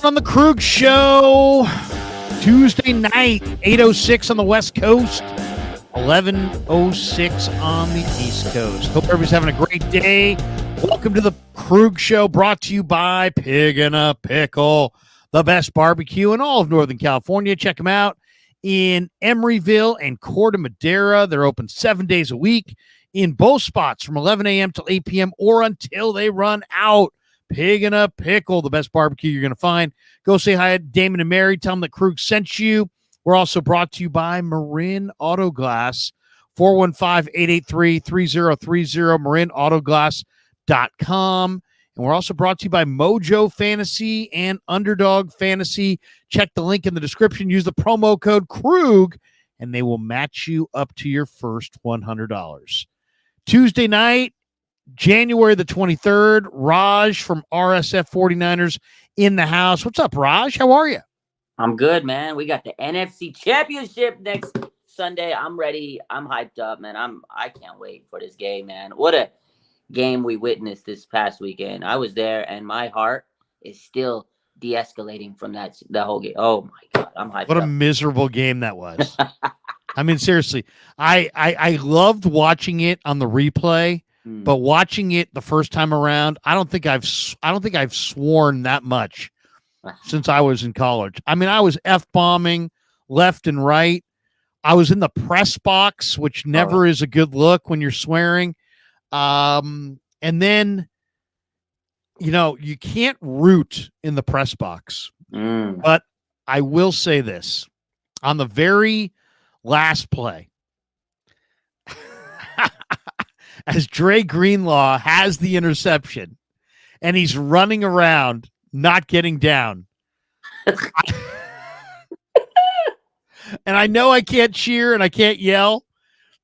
On the Krug Show, Tuesday night, 8:06 on the West Coast, 11:06 on the East Coast. Hope everybody's having a great day. Welcome to the Krug Show, brought to you by Pig and a Pickle, the best barbecue in all of Northern California. Check them out in Emeryville and Corte Madera. They're open 7 days a week in both spots from 11 a.m. till 8 p.m. or until they run out. Pig and a Pickle, the best barbecue you're going to find. Go say hi to Damon and Mary. Tell them that Krug sent you. We're also brought to you by Marin Auto Glass, 415-883-3030, marinautoglass.com. And we're also brought to you by Mojo Fantasy and Underdog Fantasy. Check the link in the description. Use the promo code Krug, and they will match you up to your first $100. Tuesday night, January the 23rd, Raj from RSF 49ers in the house. What's up, Raj? How are you? I'm good, man. We got the NFC Championship next Sunday. I'm ready. I'm hyped up, man. I can't wait for this game, man. What a game we witnessed this past weekend. I was there, and my heart is still de-escalating from that whole game. Oh, my God. I'm hyped up. What a miserable game that was. I mean, seriously, I loved watching it on the replay. But watching it the first time around, I don't think I've sworn that much since I was in college. I mean, I was F-bombing left and right. I was in the press box, which never is a good look when you're swearing. And then, you can't root in the press box. But I will say this. On the very last play, as Dre Greenlaw has the interception and he's running around, not getting down. And I know I can't cheer and I can't yell.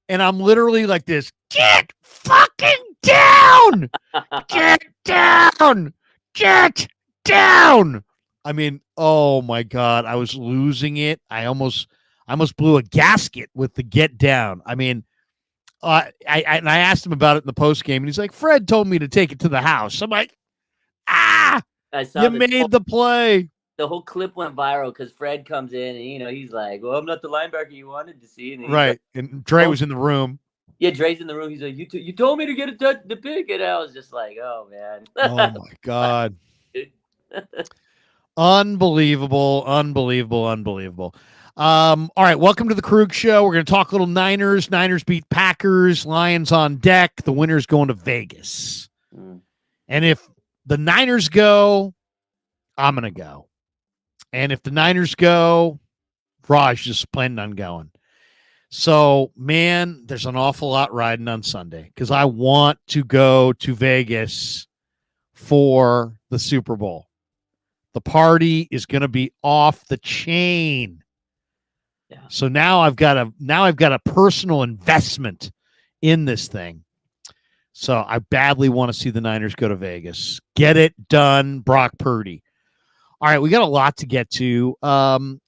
And I'm literally like this, get fucking down! Get down! Get down! I mean, oh my God, I was losing it. I almost blew a gasket with the get down. I mean, I asked him about it in the post game, and he's like, "Fred told me to take it to the house." I'm like, you made the play. The whole clip went viral because Fred comes in, and he's like, "Well, I'm not the linebacker you wanted to see." And right, like, and Dre was in the room. Yeah, Dre's in the room. He's like, "You told me to get the pick," and I was just like, "Oh man." Oh my God. Unbelievable. All right, welcome to the Krug Show. We're going to talk a little Niners. Niners beat Packers. Lions on deck. The winner's going to Vegas. And if the Niners go, I'm going to go. And if the Niners go, Raj just planning on going. So, man, there's an awful lot riding on Sunday because I want to go to Vegas for the Super Bowl. The party is going to be off the chain. Yeah. So now I've got a personal investment in this thing. So I badly want to see the Niners go to Vegas. Get it done, Brock Purdy. All right, we got a lot to get to.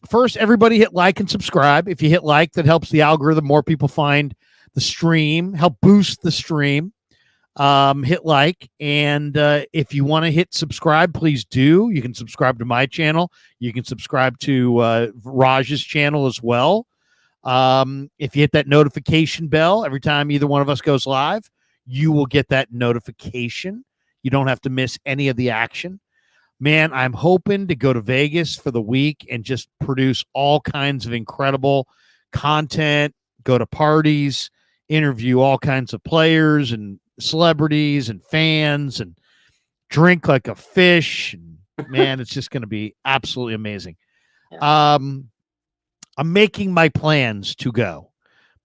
First, everybody hit like and subscribe. If you hit like, that helps the algorithm. More people find the stream, help boost the stream. Hit like, and if you want to hit subscribe, please do. You can subscribe to my channel. You can subscribe to Raj's channel as well. If you hit that notification bell every time either one of us goes live, you will get that notification. You don't have to miss any of the action. Man, I'm hoping to go to Vegas for the week and just produce all kinds of incredible content, go to parties, interview all kinds of players and celebrities and fans, and drink like a fish. And man, it's just going to be absolutely amazing. Yeah. I'm making my plans to go,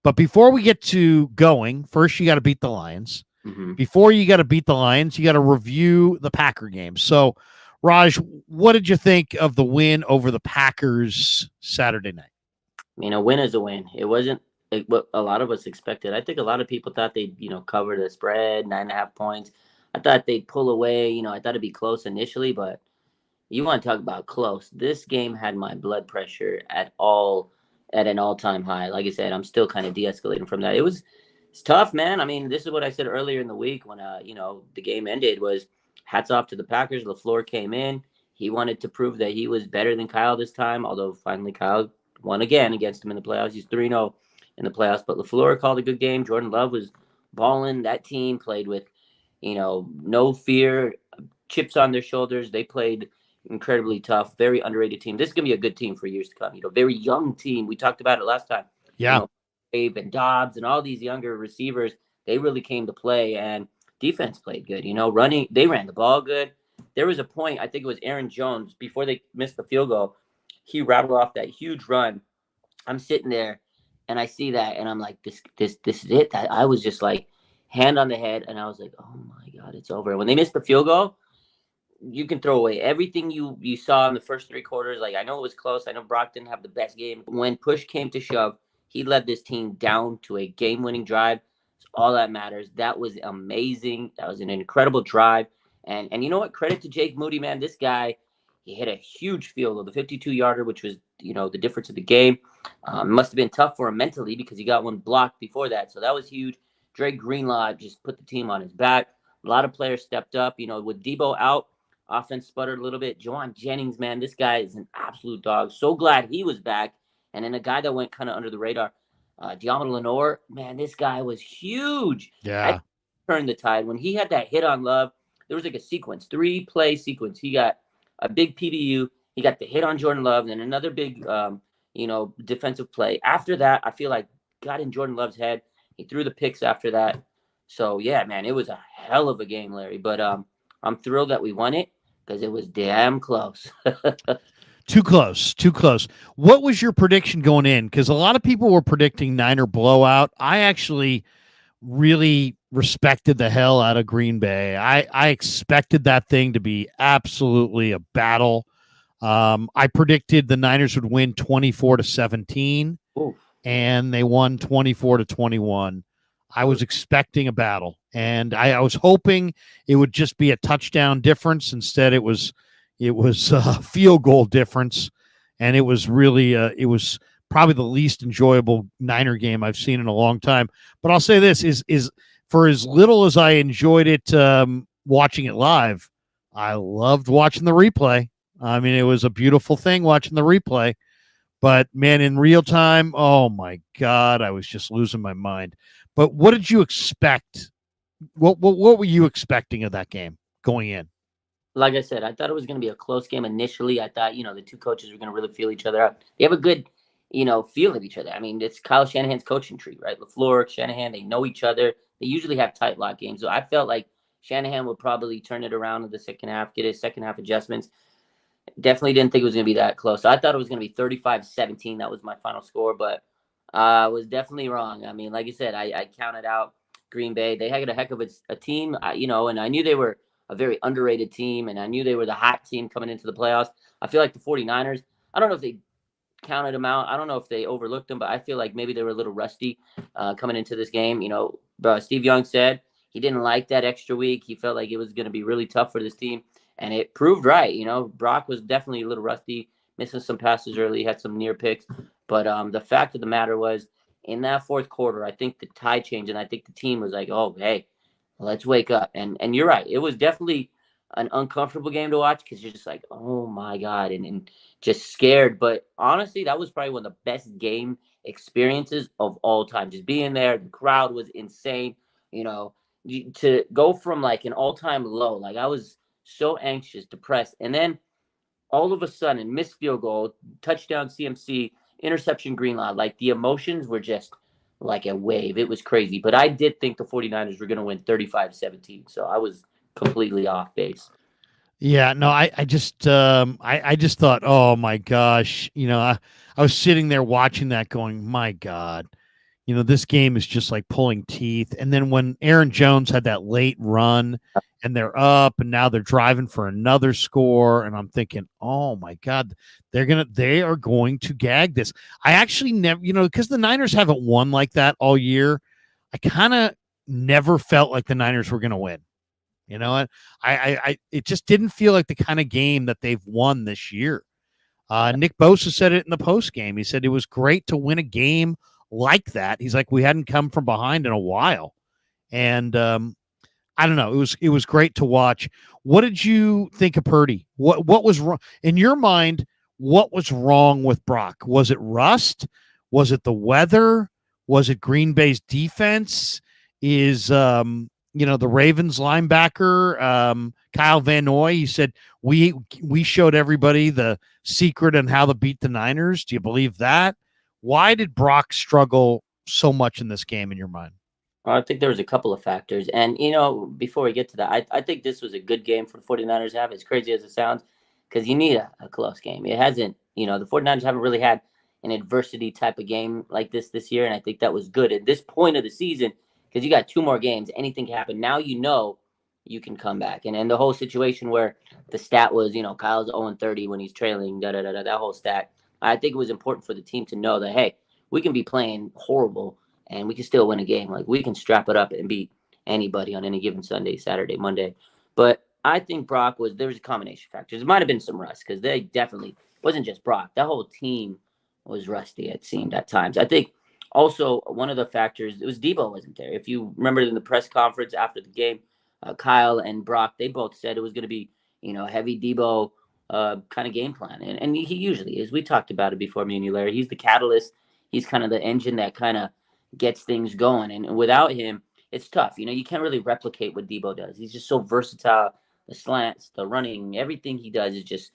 but before we get to going, first you got to beat the Lions. Before you got to beat the Lions, you got to review the Packer game. So, Raj, what did you think of the win over the Packers Saturday night? Win is a win. It wasn't what a lot of us expected. I think a lot of people thought they'd, cover the spread, 9.5 points. I thought they'd pull away. I thought it'd be close initially, but you want to talk about close. This game had my blood pressure at an all-time high. Like I said, I'm still kind of de-escalating from that. It's tough, man. I mean, this is what I said earlier in the week when, the game ended was hats off to the Packers. LaFleur came in. He wanted to prove that he was better than Kyle this time, although finally Kyle won again against him in the playoffs. He's 3-0 in the playoffs. But LaFleur called a good game. Jordan Love was balling. That team played with, no fear, chips on their shoulders. They played incredibly tough, very underrated team. This is going to be a good team for years to come. Very young team. We talked about it last time. Yeah. Abe and Dobbs and all these younger receivers, they really came to play, and defense played good. Running, they ran the ball good. There was a point, I think it was Aaron Jones, before they missed the field goal, he rattled off that huge run. I'm sitting there and I see that and I'm like, this is it. I was just like hand on the head and I was like, oh my God, it's over. When they missed the field goal, you can throw away everything you saw in the first 3 quarters. Like, I know it was close. I know Brock didn't have the best game. When push came to shove, he led this team down to a game-winning drive. It's all that matters. That was amazing. That was an incredible drive. And you know what? Credit to Jake Moody, man. This guy, he hit a huge field goal, the 52-yarder, which was, the difference of the game. Must have been tough for him mentally because he got one blocked before that. So that was huge. Dre Greenlaw just put the team on his back. A lot of players stepped up. With Debo out, offense sputtered a little bit. Juwan Jennings, man, this guy is an absolute dog. So glad he was back. And then a guy that went kind of under the radar, Diamond Lenore, man, this guy was huge. Yeah. Turned the tide. When he had that hit on Love, there was like a sequence, 3-play sequence. He got a big PBU. He got the hit on Jordan Love, and then another big, defensive play. After that, I feel like got in Jordan Love's head. He threw the picks after that. So, yeah, man, it was a hell of a game, Larry. But I'm thrilled that we won it because it was damn close. Too close. What was your prediction going in? Because a lot of people were predicting Niner blowout. I actually really respected the hell out of Green Bay. I expected that thing to be absolutely a battle. I predicted the Niners would win 24-17, and they won 24-21. I was expecting a battle, and I was hoping it would just be a touchdown difference. Instead, it was a field goal difference, and it was really it was probably the least enjoyable Niner game I've seen in a long time. But I'll say this is for as little as I enjoyed it watching it live, I loved watching the replay. I mean, it was a beautiful thing watching the replay. But, man, in real time, oh, my God, I was just losing my mind. But what did you expect? What were you expecting of that game going in? Like I said, I thought it was going to be a close game initially. I thought, the two coaches were going to really feel each other out. They have a good, feel of each other. I mean, it's Kyle Shanahan's coaching tree, right? LaFleur, Shanahan, they know each other. They usually have tight lock games. So I felt like Shanahan would probably turn it around in the second half, get his second half adjustments. Definitely didn't think it was going to be that close. I thought it was going to be 35-17. That was my final score, but I was definitely wrong. I mean, like you said, I counted out Green Bay. They had a heck of a team, and I knew they were a very underrated team, and I knew they were the hot team coming into the playoffs. I feel like the 49ers, I don't know if they counted them out. I don't know if they overlooked them, but I feel like maybe they were a little rusty coming into this game. Steve Young said he didn't like that extra week. He felt like it was going to be really tough for this team. And it proved right. Brock was definitely a little rusty, missing some passes early, had some near picks. But the fact of the matter was, in that fourth quarter, I think the tide changed, and I think the team was like, oh, hey, let's wake up. And you're right. It was definitely an uncomfortable game to watch because you're just like, oh, my God, and just scared. But honestly, that was probably one of the best game experiences of all time. Just being there, the crowd was insane. To go from like an all-time low, like I was so anxious, depressed, and then all of a sudden, missed field goal, touchdown CMC, interception Greenlaw. Like the emotions were just like a wave. It was crazy. But I did think the 49ers were going to win 35-17. So I was completely off base. Yeah, no, I just thought, oh my gosh, I was sitting there watching that going, my God, this game is just like pulling teeth. And then when Aaron Jones had that late run and they're up and now they're driving for another score, and I'm thinking, oh my God, they are going to gag this. I actually never, because the Niners haven't won like that all year, I kind of never felt like the Niners were going to win. It just didn't feel like the kind of game that they've won this year. Nick Bosa said it in the post game. He said it was great to win a game like that. He's like, we hadn't come from behind in a while. And I don't know. It was great to watch. What did you think of Purdy? What was wrong in your mind? What was wrong with Brock? Was it rust? Was it the weather? Was it Green Bay's defense? Is the Ravens linebacker Kyle Van Noy? He said we showed everybody the secret on how to beat the Niners. Do you believe that? Why did Brock struggle so much in this game in your mind? Well, I think there was a couple of factors. And, before we get to that, I think this was a good game for the 49ers to have, as crazy as it sounds, because you need a close game. It hasn't, the 49ers haven't really had an adversity type of game like this year. And I think that was good at this point of the season because you got 2 more games. Anything can happen. Now you can come back. And the whole situation where the stat was, Kyle's 0-30 when he's trailing, that whole stat. I think it was important for the team to know that, hey, we can be playing horrible and we can still win a game. Like, we can strap it up and beat anybody on any given Sunday, Saturday, Monday. But I think there was a combination of factors. It might have been some rust because they definitely wasn't just Brock. That whole team was rusty, it seemed at times. I think also one of the factors, it was Debo wasn't there. If you remember in the press conference after the game, Kyle and Brock, they both said it was going to be, a heavy Debo kind of game plan. And he usually is. We talked about it before, me and you, Larry. He's the catalyst. He's kind of the engine that kind of gets things going. And without him, it's tough. You can't really replicate what Debo does. He's just so versatile. The slants, the running, everything he does is just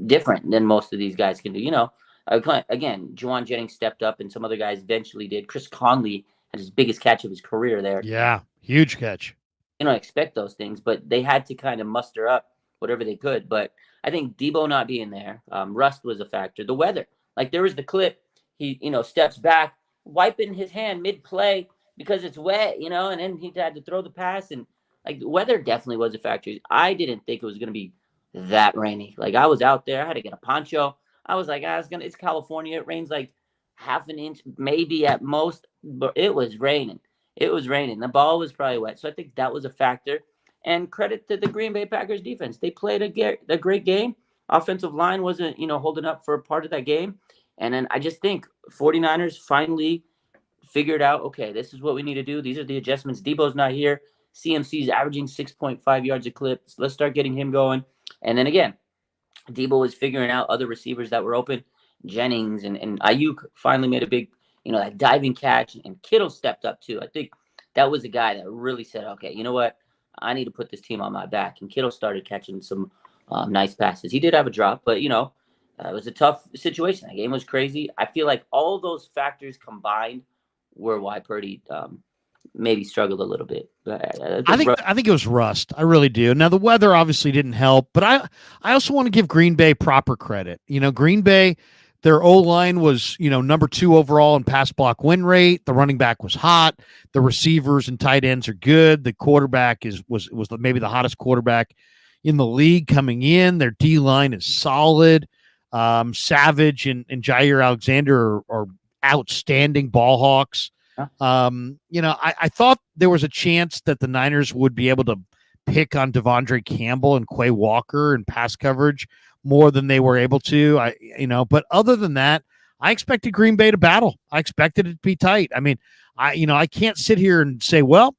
different than most of these guys can do. Again, Juwan Jennings stepped up and some other guys eventually did. Chris Conley had his biggest catch of his career there. Yeah, huge catch. You don't expect those things, but they had to kind of muster up whatever they could. But I think Debo not being there, rust was a factor. The weather, like there was the clip, he, steps back, wiping his hand mid-play because it's wet, and then he had to throw the pass. And like the weather definitely was a factor. I didn't think it was going to be that rainy. Like I was out there, I had to get a poncho. I was like, it's California. It rains like half an inch, maybe at most, but it was raining. It was raining. The ball was probably wet. So I think that was a factor. And credit to the Green Bay Packers defense. They played a great game. Offensive line wasn't, holding up for a part of that game. And then I just think 49ers finally figured out, okay, this is what we need to do. These are the adjustments. Debo's not here. CMC's averaging 6.5 yards a clip. So let's start getting him going. And then again, Debo was figuring out other receivers that were open. Jennings and Ayuk finally made a big, that diving catch. And Kittle stepped up too. I think that was a guy that really said, okay, you know what? I need to put this team on my back. And Kittle started catching some nice passes. He did have a drop, but, it was a tough situation. That game was crazy. I feel like all those factors combined were why Purdy maybe struggled a little bit. I think it was rust. I really do. Now the weather obviously didn't help, but I also want to give Green Bay proper credit. Green Bay, their O-line was, number 2 overall in pass block win rate. The running back was hot. The receivers and tight ends are good. The quarterback was maybe the hottest quarterback in the league coming in. Their D-line is solid. Savage and Jair Alexander are outstanding ball hawks. I thought there was a chance that the Niners would be able to pick on Devondre Campbell and Quay Walker in pass coverage more than they were able to. But other than that, I expected Green Bay to battle. I expected it to be tight. I mean, I can't sit here and say, well,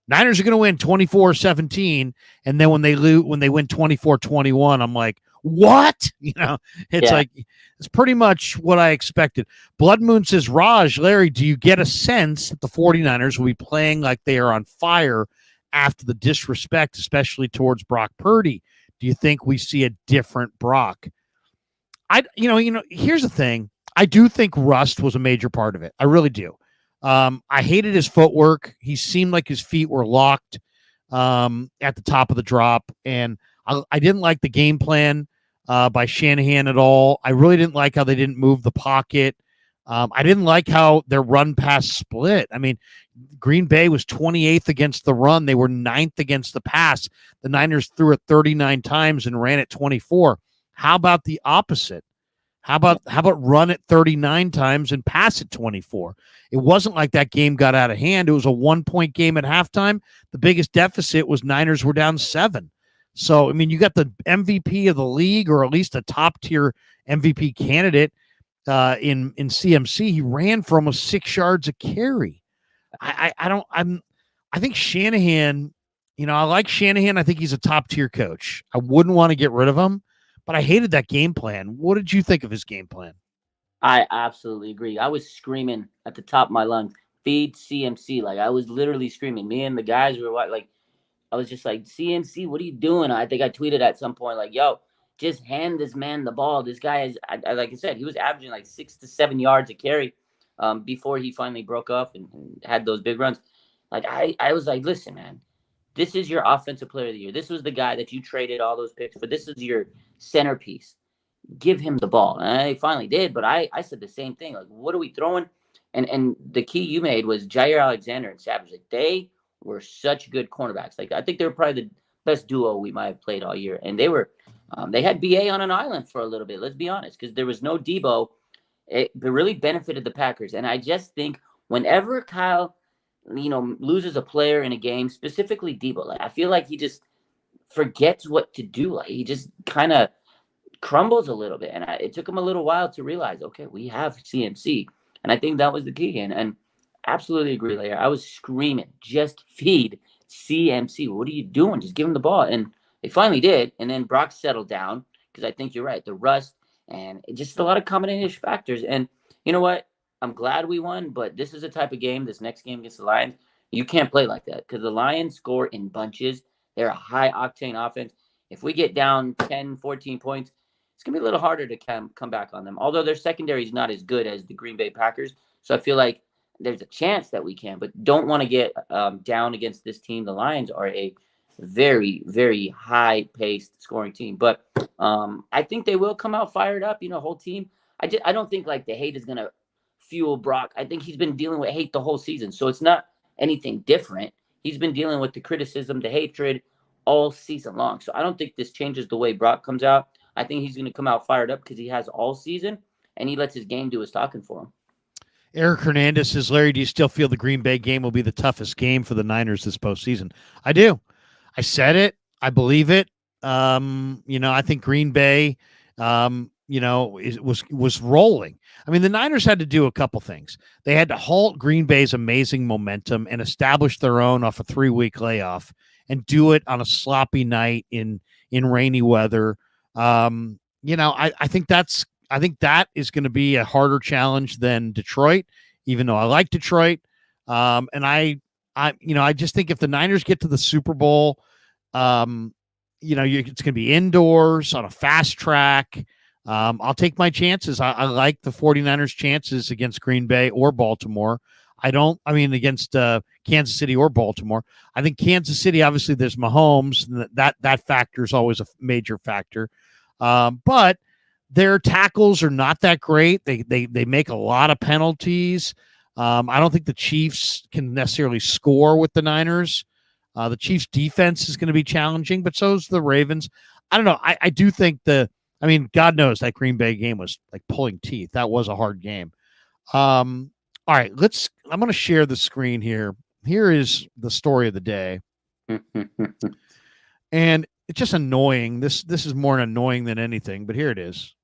Niners are going to win 24-17, and then when they win 24-21, I'm like, what? It's pretty much what I expected. Blood Moon says, Raj, Larry, do you get a sense that the 49ers will be playing like they are on fire after the disrespect, especially towards Brock Purdy? Do you think we see a different Brock? Here's the thing. I do think rust was a major part of it. I really do. I hated his footwork. He seemed like his feet were locked at the top of the drop, and I didn't like the game plan by Shanahan at all. I really didn't like how they didn't move the pocket. I didn't like how their run-pass split. I mean, Green Bay was 28th against the run. They were 9th against the pass. The Niners threw it 39 times and ran it 24. How about the opposite? How about run it 39 times and pass it 24? It wasn't like that game got out of hand. It was a 1-point game at halftime. The biggest deficit was Niners were down 7. So, I mean, you got the MVP of the league, or at least a top-tier MVP candidate in CMC. He ran for almost 6 yards a carry. I think Shanahan, I like Shanahan. I think he's a top tier coach. I wouldn't want to get rid of him, but I hated that game plan. What did you think of his game plan? I absolutely agree. I was screaming at the top of my lungs, feed CMC. Like, I was literally screaming. Me and the guys were like, I was just like, CMC, what are you doing? I think I tweeted at some point, like, yo, just hand this man the ball. This guy is, like I said, he was averaging like 6 to 7 yards a carry before he finally broke off and had those big runs. Like, I was like, listen, man, this is your offensive player of the year. This was the guy that you traded all those picks for. This is your centerpiece. Give him the ball. And I finally did, but I said the same thing. Like, what are we throwing? And the key you made was Jair Alexander and Savage. Like, they were such good cornerbacks. Like, I think they were probably the best duo we might have played all year. And they had BA on an island for a little bit, let's be honest, because there was no Debo. It really benefited the Packers. And I just think whenever Kyle, loses a player in a game, specifically Debo, like, I feel like he just forgets what to do. Like, he just kind of crumbles a little bit. And it took him a little while to realize, okay, we have CMC. And I think that was the key. And absolutely agree, Lair. I was screaming, just feed CMC. What are you doing? Just give him the ball. And they finally did. And then Brock settled down because I think you're right. The rust and just a lot of combination factors. And you know what? I'm glad we won, but this is a type of game, this next game against the Lions, you can't play like that because the Lions score in bunches. They're a high-octane offense. If we get down 10, 14 points, it's going to be a little harder to come back on them. Although their secondary is not as good as the Green Bay Packers. So I feel like there's a chance that we can, but don't want to get down against this team. The Lions are a very, very high-paced scoring team. But I think they will come out fired up, whole team. I don't think, like, the hate is going to fuel Brock. I think he's been dealing with hate the whole season. So it's not anything different. He's been dealing with the criticism, the hatred all season long. So I don't think this changes the way Brock comes out. I think he's going to come out fired up because he has all season, and he lets his game do his talking for him. Eric Hernandez says, Larry, do you still feel the Green Bay game will be the toughest game for the Niners this postseason? I do. I said it. I believe it. I think Green Bay, was rolling. I mean, the Niners had to do a couple things. They had to halt Green Bay's amazing momentum and establish their own off a 3-week layoff and do it on a sloppy night in rainy weather. I think that is going to be a harder challenge than Detroit, even though I like Detroit. And I just think if the Niners get to the Super Bowl, it's going to be indoors on a fast track. I'll take my chances. I like the 49ers chances against Green Bay or Baltimore. Against Kansas City or Baltimore. I think Kansas City, obviously there's Mahomes, and that factor is always a major factor. But their tackles are not that great. They make a lot of penalties. I don't think the Chiefs can necessarily score with the Niners. The Chiefs' defense is going to be challenging, but so is the Ravens. I don't know. I do think God knows that Green Bay game was like pulling teeth. That was a hard game. All right, I'm going to share the screen here. Here is the story of the day. And it's just annoying. This is more annoying than anything, but here it is.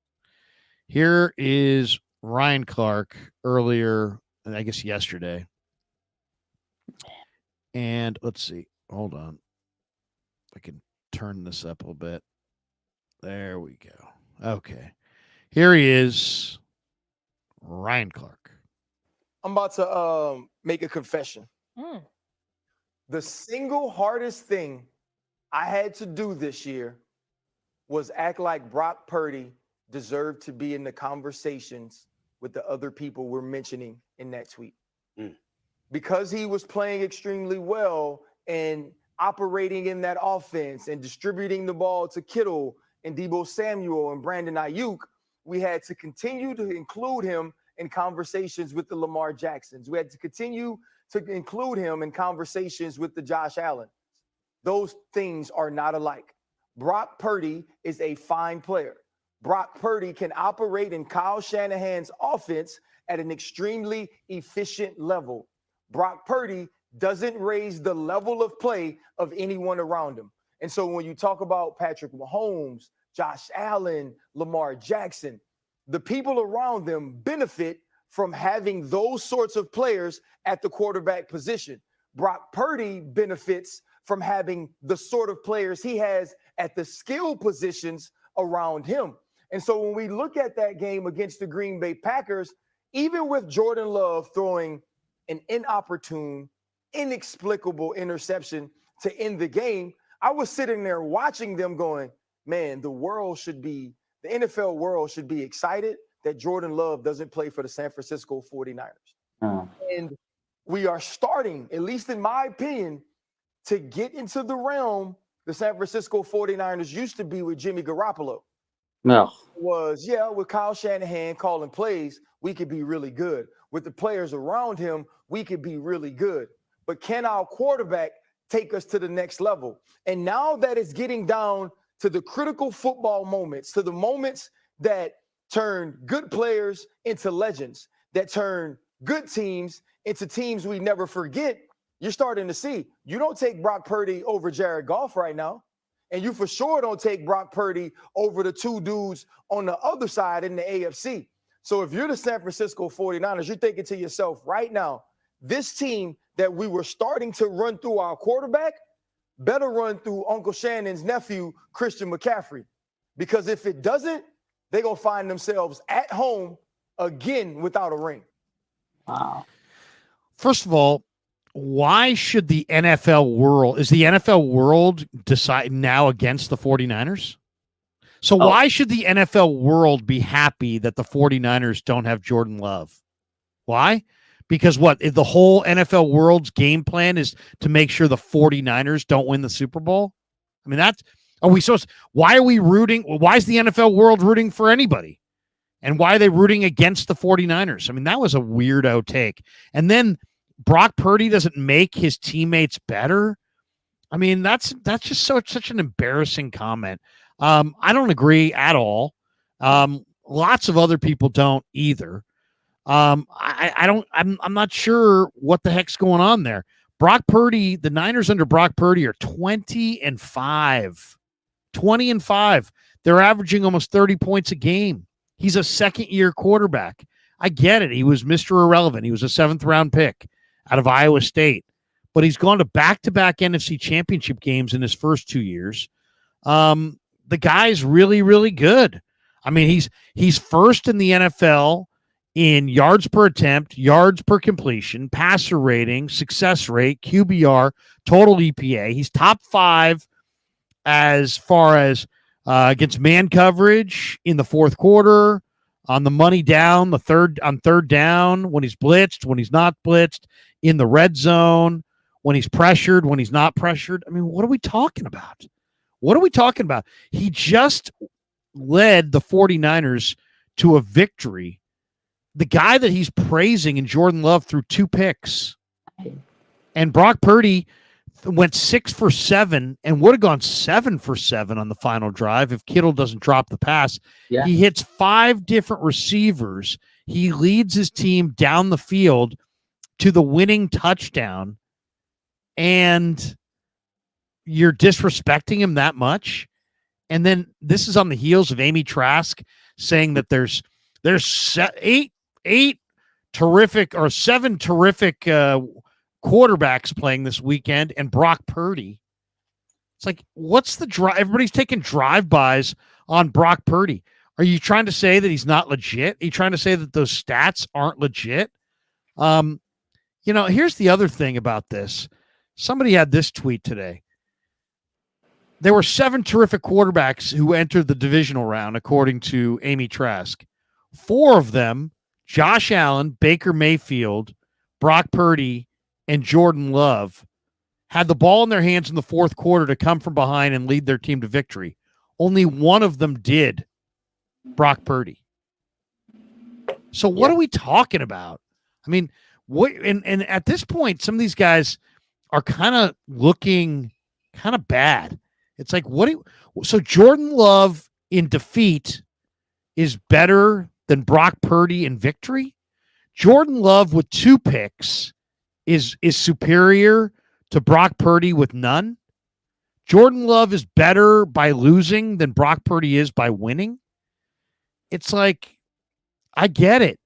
Here is Ryan Clark earlier, I guess yesterday. And let's see. Hold on. I can turn this up a little bit. There we go. Okay. Here he is, Ryan Clark. I'm about to make a confession. The single hardest thing I had to do this year was act like Brock Purdy deserved to be in the conversations with the other people we're mentioning in that tweet. Because he was playing extremely well and operating in that offense and distributing the ball to Kittle and Deebo Samuel and Brandon Ayuk, we had to continue to include him in conversations with the Lamar Jacksons. We had to continue to include him in conversations with the Josh Allen. Those things are not alike. Brock Purdy is a fine player. Brock Purdy can operate in Kyle Shanahan's offense at an extremely efficient level. Brock Purdy doesn't raise the level of play of anyone around him. And so when you talk about Patrick Mahomes, Josh Allen, Lamar Jackson, the people around them benefit from having those sorts of players at the quarterback position. Brock Purdy benefits from having the sort of players he has at the skill positions around him. And so when we look at that game against the Green Bay Packers, even with Jordan Love throwing an inopportune, inexplicable interception to end the game, I was sitting there watching them going, man, the NFL world should be excited that Jordan Love doesn't play for the San Francisco 49ers. And we are starting, at least in my opinion, to get into the realm the San Francisco 49ers used to be with Jimmy Garoppolo. No. With Kyle Shanahan calling plays, we could be really good. With the players around him, we could be really good. But can our quarterback take us to the next level? And now that it's getting down to the critical football moments, to the moments that turn good players into legends, that turn good teams into teams we never forget, you're starting to see. You don't take Brock Purdy over Jared Goff right now. And you for sure don't take Brock Purdy over the two dudes on the other side in the AFC. So if you're the San Francisco 49ers, you're thinking to yourself right now, this team that we were starting to run through our quarterback better run through Uncle Shannon's nephew, Christian McCaffrey. Because if it doesn't, they're going to find themselves at home again without a ring. Wow. First of all, why should the NFL world decide now against the 49ers? So why should the NFL world be happy that the 49ers don't have Jordan Love? Why? Because the whole NFL world's game plan is to make sure the 49ers don't win the Super Bowl? I mean, why are we rooting? Why is the NFL world rooting for anybody? And why are they rooting against the 49ers? I mean, that was a weirdo take. And then Brock Purdy doesn't make his teammates better. I mean, that's just such an embarrassing comment. I don't agree at all. Lots of other people don't either. I'm not sure what the heck's going on there. Brock Purdy, the Niners under Brock Purdy are 20-5. 20-5. They're averaging almost 30 points a game. He's a second-year quarterback. I get it. He was Mr. Irrelevant. He was a 7th-round pick out of Iowa State. But he's gone to back-to-back NFC championship games in his first 2 years. The guy's really, really good. I mean, he's first in the NFL in yards per attempt, yards per completion, passer rating, success rate, QBR, total EPA. He's top 5 as far as against man coverage in the fourth quarter, on the money down, on third down, when he's blitzed, when he's not blitzed, in the red zone, when he's pressured, when he's not pressured. I mean, what are we talking about? What are we talking about? He just led the 49ers to a victory. The guy that he's praising in Jordan Love threw 2 picks. And Brock Purdy went 6 for 7 and would have gone 7 for 7 on the final drive if Kittle doesn't drop the pass. Yeah. He hits 5 different receivers. He leads his team down the field to the winning touchdown. And you're disrespecting him that much? And then this is on the heels of Amy Trask saying that there's 7 terrific quarterbacks playing this weekend, and Brock Purdy. It's like, what's the drive? Everybody's taking drive-bys on Brock Purdy. Are you trying to say that he's not legit? Are you trying to say that those stats aren't legit? Here's the other thing about this. Somebody had this tweet today. There were 7 terrific quarterbacks who entered the divisional round, according to Amy Trask. 4 of them, Josh Allen, Baker Mayfield, Brock Purdy, and Jordan Love, had the ball in their hands in the fourth quarter to come from behind and lead their team to victory. Only one of them did, Brock Purdy. So what are we talking about? I mean, and at this point, some of these guys are kind of looking kind of bad. It's like, so Jordan Love in defeat is better than Brock Purdy in victory? Jordan Love with 2 picks is superior to Brock Purdy with none? Jordan Love is better by losing than Brock Purdy is by winning? It's like, I get it.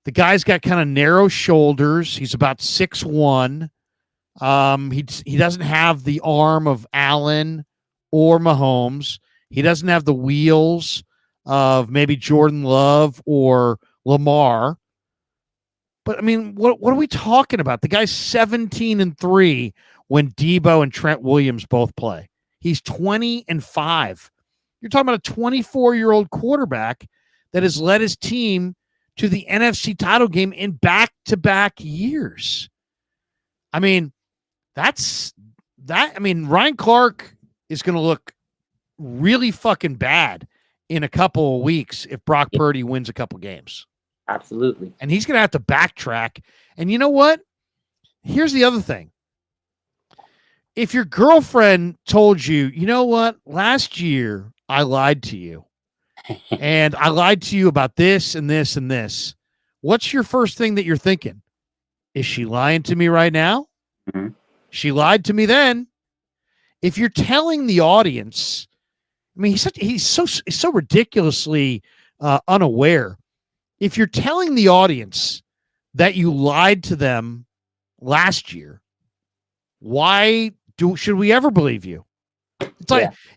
The guy's got kind of narrow shoulders. He's about 6'1". He doesn't have the arm of Allen or Mahomes. He doesn't have the wheels of maybe Jordan Love or Lamar. But I mean, what are we talking about? The guy's 17-3 when Debo and Trent Williams both play. He's 20-5. You're talking about a 24-year-old quarterback that has led his team to the NFC title game in back-to-back years. I mean, Ryan Clark is going to look really fucking bad in a couple of weeks if Brock Purdy wins a couple games. Absolutely. And he's going to have to backtrack. And you know what? Here's the other thing. If your girlfriend told you, you know what, last year I lied to you and I lied to you about this and this and this, what's your first thing that you're thinking? Is she lying to me right now? Mm-hmm. She lied to me then. If you're telling the audience, I mean, he's so ridiculously unaware. If you're telling the audience that you lied to them last year, why should we ever believe you?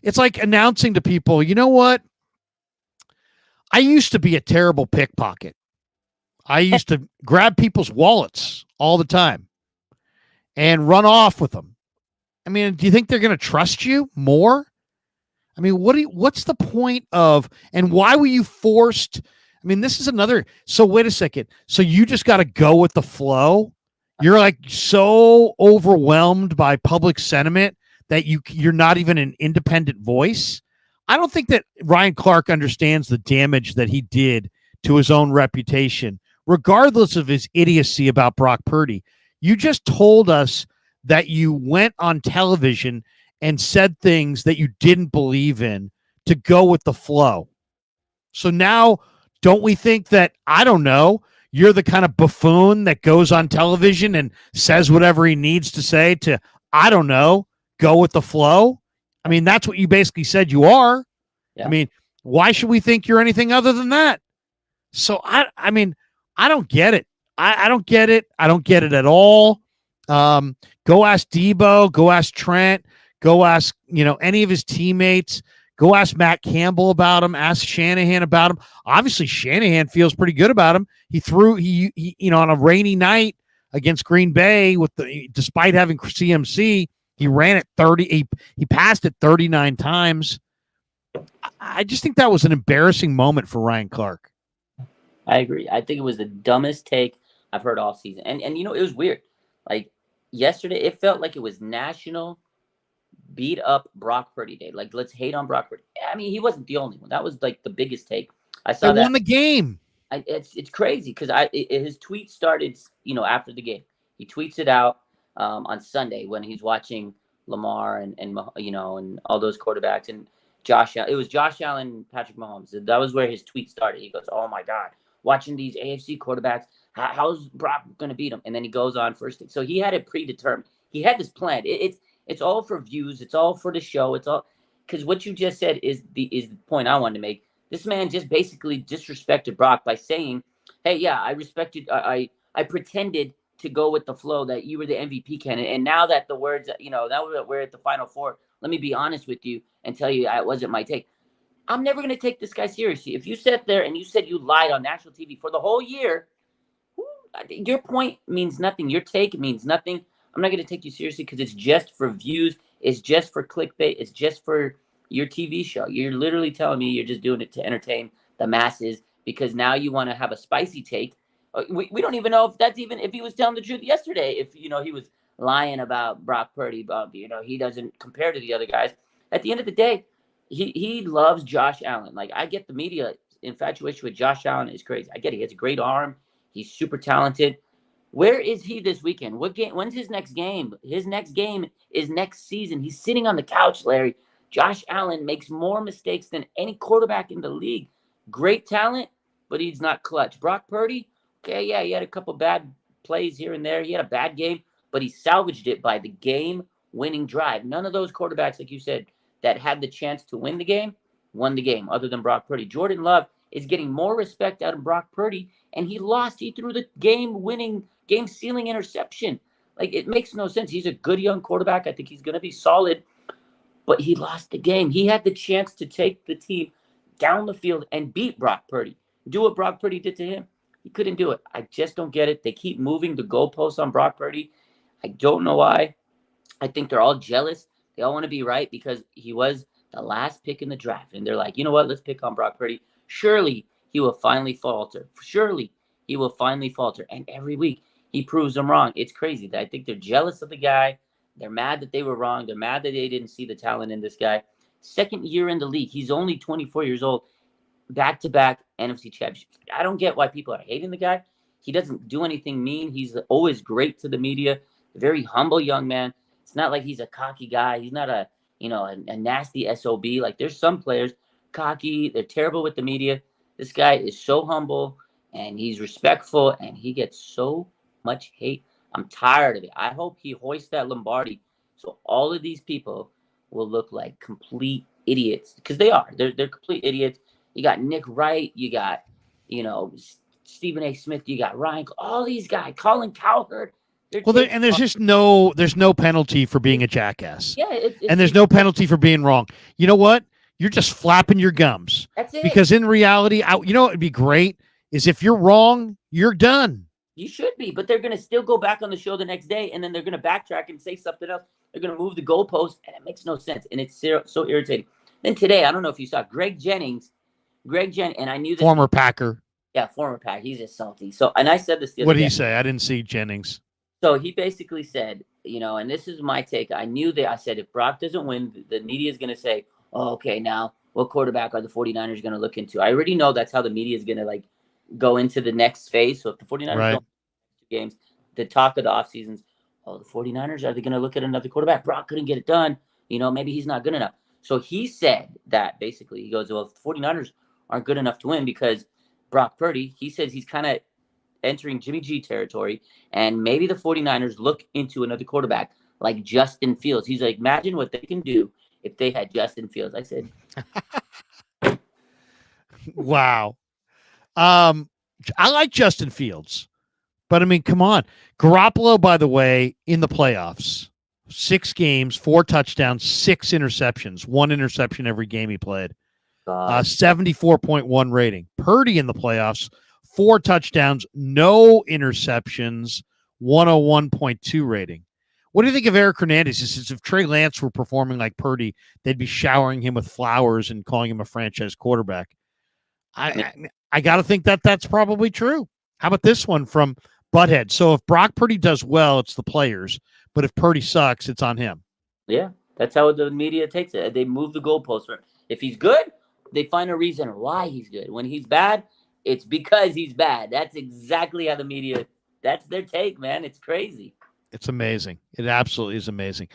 It's like announcing to people, you know what? I used to be a terrible pickpocket. I used to grab people's wallets all the time and run off with them. I mean, do you think they're going to trust you more? I mean, what's the point of, and why were you forced? I mean, this is another. So wait a second. So you just got to go with the flow. You're like so overwhelmed by public sentiment that you're not even an independent voice. I don't think that Ryan Clark understands the damage that he did to his own reputation, regardless of his idiocy about Brock Purdy. You just told us that you went on television and said things that you didn't believe in to go with the flow. So now, don't we think that, I don't know, you're the kind of buffoon that goes on television and says whatever he needs to say to, I don't know, go with the flow? I mean, that's what you basically said you are. Yeah. I mean, why should we think you're anything other than that? So, I mean, I don't get it. I don't get it. I don't get it at all. Go ask Debo. Go ask Trent. Go ask, any of his teammates. Go ask Matt Campbell about him. Ask Shanahan about him. Obviously, Shanahan feels pretty good about him. He threw, on a rainy night against Green Bay despite having CMC, he ran it 30. He passed it 39 times. I just think that was an embarrassing moment for Ryan Clark. I agree. I think it was the dumbest take I've heard all season. And it was weird. Like yesterday, it felt like it was national beat up Brock Purdy day. Like, let's hate on Brock Purdy. I mean, he wasn't the only one. That was like the biggest take. I saw they won the game. It's crazy because his tweet started, after the game. He tweets it out on Sunday when he's watching Lamar and all those quarterbacks and Josh. It was Josh Allen, Patrick Mahomes. That was where his tweet started. He goes, "Oh my God, watching these AFC quarterbacks. How's Brock going to beat him?" And then he goes on first. So he had it predetermined. He had this plan. It's all for views. It's all for the show. It's all because what you just said is the point I wanted to make. This man just basically disrespected Brock by saying, "Hey, yeah, I respected. I pretended to go with the flow that you were the MVP candidate, and now that the words, now that we're at the Final Four, let me be honest with you and tell you it wasn't my take. I'm never going to take this guy seriously. If you sat there and you said you lied on national TV for the whole year, your point means nothing. Your take means nothing. I'm not going to take you seriously because it's just for views. It's just for clickbait. It's just for your TV show. You're literally telling me you're just doing it to entertain the masses because now you want to have a spicy take. We don't even know if he was telling the truth yesterday. If, he was lying about Brock Purdy, he doesn't compare to the other guys. At the end of the day, he loves Josh Allen. Like, I get the media infatuation with Josh Allen is crazy. I get it. He has a great arm. He's super talented. Where is he this weekend? What game? When's his next game? His next game is next season. He's sitting on the couch, Larry. Josh Allen makes more mistakes than any quarterback in the league. Great talent, but he's not clutch. Brock Purdy, okay, yeah, he had a couple bad plays here and there. He had a bad game, but he salvaged it by the game-winning drive. None of those quarterbacks, like you said, that had the chance to win the game, won the game, other than Brock Purdy. Jordan Love is getting more respect out of Brock Purdy, and he lost. He threw the game-winning, game-sealing interception. Like, it makes no sense. He's a good young quarterback. I think he's going to be solid, but he lost the game. He had the chance to take the team down the field and beat Brock Purdy. Do what Brock Purdy did to him. He couldn't do it. I just don't get it. They keep moving the goalposts on Brock Purdy. I don't know why. I think they're all jealous. They all want to be right because he was the last pick in the draft. And they're like, you know what? Let's pick on Brock Purdy. Surely he will finally falter. Surely he will finally falter. And every week he proves them wrong. It's crazy. I think they're jealous of the guy. They're mad that they were wrong. They're mad that they didn't see the talent in this guy. Second year in the league. He's only 24 years old. Back-to-back NFC championships. I don't get why people are hating the guy. He doesn't do anything mean. He's always great to the media. A very humble young man. It's not like he's a cocky guy. He's not a nasty SOB. Like, there's some players cocky. They're terrible with the media. This guy is so humble and he's respectful and he gets so much hate. I'm tired of it. I hope he hoists that Lombardi so all of these people will look like complete idiots because they are. They're complete idiots. You got Nick Wright. You got, Stephen A. Smith. You got Ryan. All these guys. Colin Cowherd. There's just no penalty for being a jackass. Yeah, and there's no penalty for being wrong. You know what? You're just flapping your gums. That's it. Because in reality, what would be great is if you're wrong, you're done. You should be, but they're going to still go back on the show the next day, and then they're going to backtrack and say something else. They're going to move the goalpost, and it makes no sense, and it's so irritating. Then today, I don't know if you saw Greg Jennings, and I knew this. Former Packer. Yeah, former Packer. He's just salty. So, and I said this the other day. What did he say? I didn't see Jennings. So he basically said, and this is my take. I knew that I said if Brock doesn't win, the media is going to say, oh, okay, now what quarterback are the 49ers going to look into? I already know that's how the media is going to go into the next phase. So if the 49ers don't win games, the talk of the offseason is, the 49ers, are they going to look at another quarterback? Brock couldn't get it done. Maybe he's not good enough. So he said that basically he goes, well, if the 49ers aren't good enough to win because Brock Purdy, he says he's kind of entering Jimmy G territory, and maybe the 49ers look into another quarterback like Justin Fields. He's like, imagine what they can do if they had Justin Fields. I said, wow. I like Justin Fields, but I mean, come on. Garoppolo, by the way, in the playoffs, 6 games, 4 touchdowns, 6 interceptions, 1 interception every game he played. 74.1 rating. Purdy in the playoffs, 4 touchdowns, no interceptions, 101.2 rating. What do you think of Eric Hernandez? He says if Trey Lance were performing like Purdy, they'd be showering him with flowers and calling him a franchise quarterback. I got to think that that's probably true. How about this one from Butthead? So if Brock Purdy does well, it's the players. But if Purdy sucks, it's on him. Yeah, that's how the media takes it. They move the goalposts for him. If he's good, they find a reason why he's good. When he's bad, it's because he's bad. That's exactly how the media, that's their take, man. It's crazy. It's amazing. It absolutely is amazing.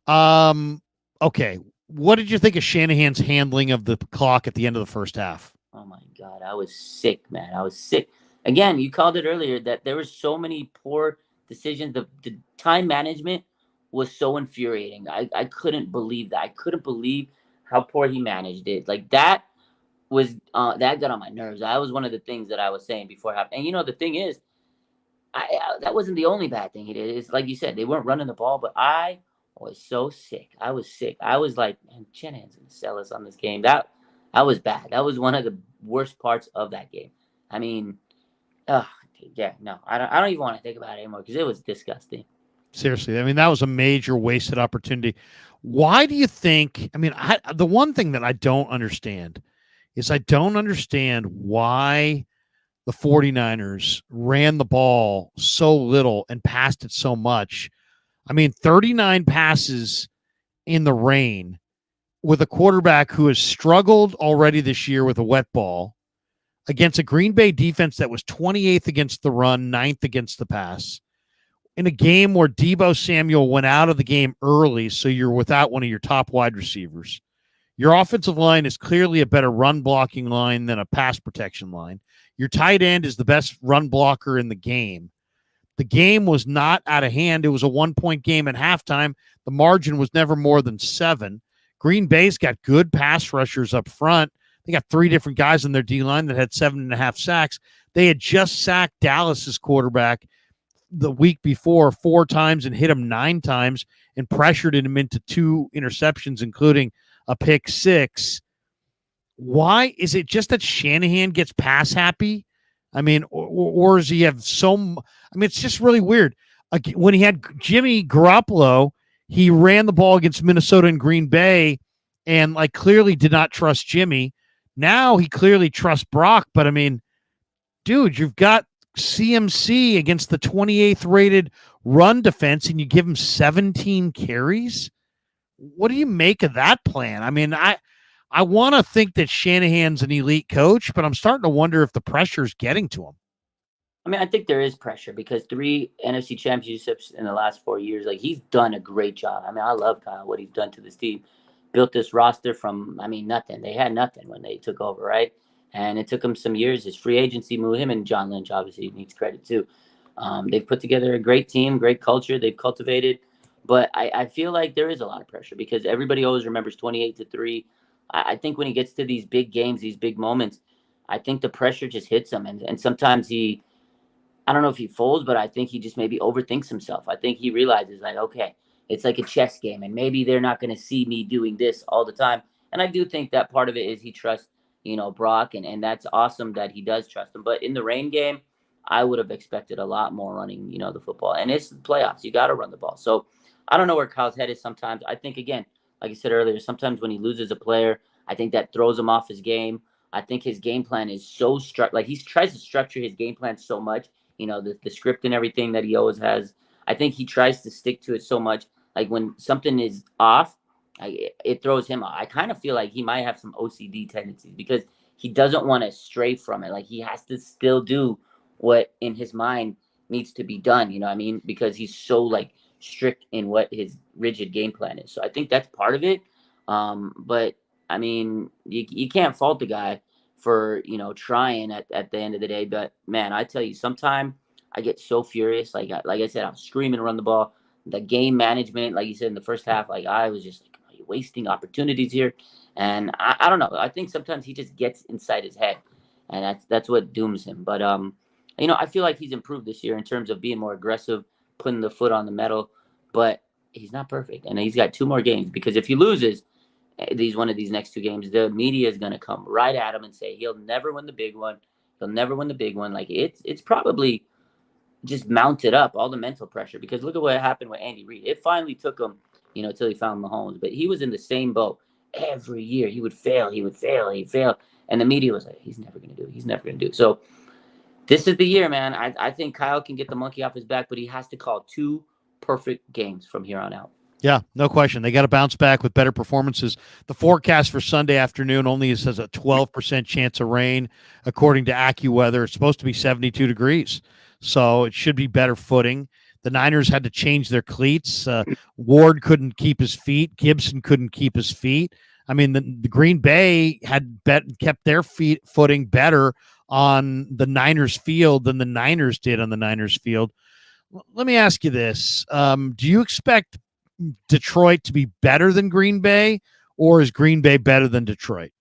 Okay. What did you think of Shanahan's handling of the clock at the end of the first half? Oh, my God. I was sick, man. I was sick. Again, you called it earlier that there were so many poor decisions. The time management was so infuriating. I couldn't believe that. I couldn't believe how poor he managed it. Like, that was that got on my nerves. That was one of the things that I was saying before it happened. And the thing is, that wasn't the only bad thing he did. It's like you said, they weren't running the ball, but I was so sick. I was sick. I was like, man, Shanahan's gonna sell us on this game. That was bad. That was one of the worst parts of that game. I mean, I don't even want to think about it anymore because it was disgusting. Seriously, I mean, that was a major wasted opportunity. Why do you think? I mean, the one thing that I don't understand is I don't understand why the 49ers ran the ball so little and passed it so much. I mean, 39 passes in the rain with a quarterback who has struggled already this year with a wet ball against a Green Bay defense that was 28th against the run, 9th against the pass. In a game where Deebo Samuel went out of the game early, so you're without one of your top wide receivers. Your offensive line is clearly a better run blocking line than a pass protection line. Your tight end is the best run blocker in the game. The game was not out of hand. It was a 1-point game at halftime. The margin was never more than 7. Green Bay's got good pass rushers up front. They got 3 different guys in their D-line that had 7.5 sacks. They had just sacked Dallas's quarterback the week before 4 times and hit him 9 times and pressured him into 2 interceptions, including a pick 6. Why is it just that Shanahan gets pass happy? I mean, or does he have it's just really weird. When he had Jimmy Garoppolo, he ran the ball against Minnesota and Green Bay and like clearly did not trust Jimmy. Now he clearly trusts Brock, but I mean, dude, you've got CMC against the 28th rated run defense and you give him 17 carries? What do you make of that plan? I mean, I want to think that Shanahan's an elite coach, but I'm starting to wonder if the pressure's getting to him. I mean, I think there is pressure because 3 NFC championships in the last 4 years, like he's done a great job. I mean, I love Kyle, what he's done to this team. Built this roster from, nothing. They had nothing when they took over, right? And it took him some years. His free agency moved him, and John Lynch obviously needs credit too. They've put together a great team, great culture they've cultivated. But I feel like there is a lot of pressure because everybody always remembers 28-3. I think when he gets to these big games, these big moments, I think the pressure just hits him. And sometimes I don't know if he folds, but I think he just maybe overthinks himself. I think he realizes like, okay, it's like a chess game and maybe they're not going to see me doing this all the time. And I do think that part of it is he trusts, Brock, and that's awesome that he does trust him. But in the rain game, I would have expected a lot more running, the football. And it's the playoffs. You got to run the ball. So I don't know where Kyle's head is sometimes. I think, again, like I said earlier, sometimes when he loses a player, I think that throws him off his game. I think his game plan is so like he tries to structure his game plan so much, the script and everything that he always has. I think he tries to stick to it so much. Like when something is off, it throws him off. I kind of feel like he might have some OCD tendencies because he doesn't want to stray from it. Like he has to still do what in his mind needs to be done, you know what I mean? Because he's so like strict in what his rigid game plan is. So I think that's part of it. But I mean, you can't fault the guy for, trying at the end of the day. But man, I tell you, sometimes I get so furious. Like I said, I'm screaming, run the ball. The game management, like you said in the first half, like I was just like, are you wasting opportunities here? And I don't know. I think sometimes he just gets inside his head, and that's what dooms him. But I feel like he's improved this year in terms of being more aggressive, putting the foot on the metal. But he's not perfect, and he's got 2 more games because if he loses one of these next 2 games, the media is going to come right at him and say he'll never win the big one. He'll never win the big one. Like it's probably just mounted up, all the mental pressure, because look at what happened with Andy Reid. It finally took him, till he found Mahomes, but he was in the same boat every year. He'd fail. And the media was like, he's never going to do it. So this is the year, man. I think Kyle can get the monkey off his back, but he has to call 2 perfect games from here on out. Yeah, no question. They got to bounce back with better performances. The forecast for Sunday afternoon only says a 12% chance of rain, according to AccuWeather. It's supposed to be 72 degrees, so it should be better footing. The Niners had to change their cleats. Ward couldn't keep his feet. Gibson couldn't keep his feet. I mean, the Green Bay had kept their footing better on the Niners field than the Niners did on the Niners field. Let me ask you this. Do you expect Detroit to be better than Green Bay, or is Green Bay better than Detroit?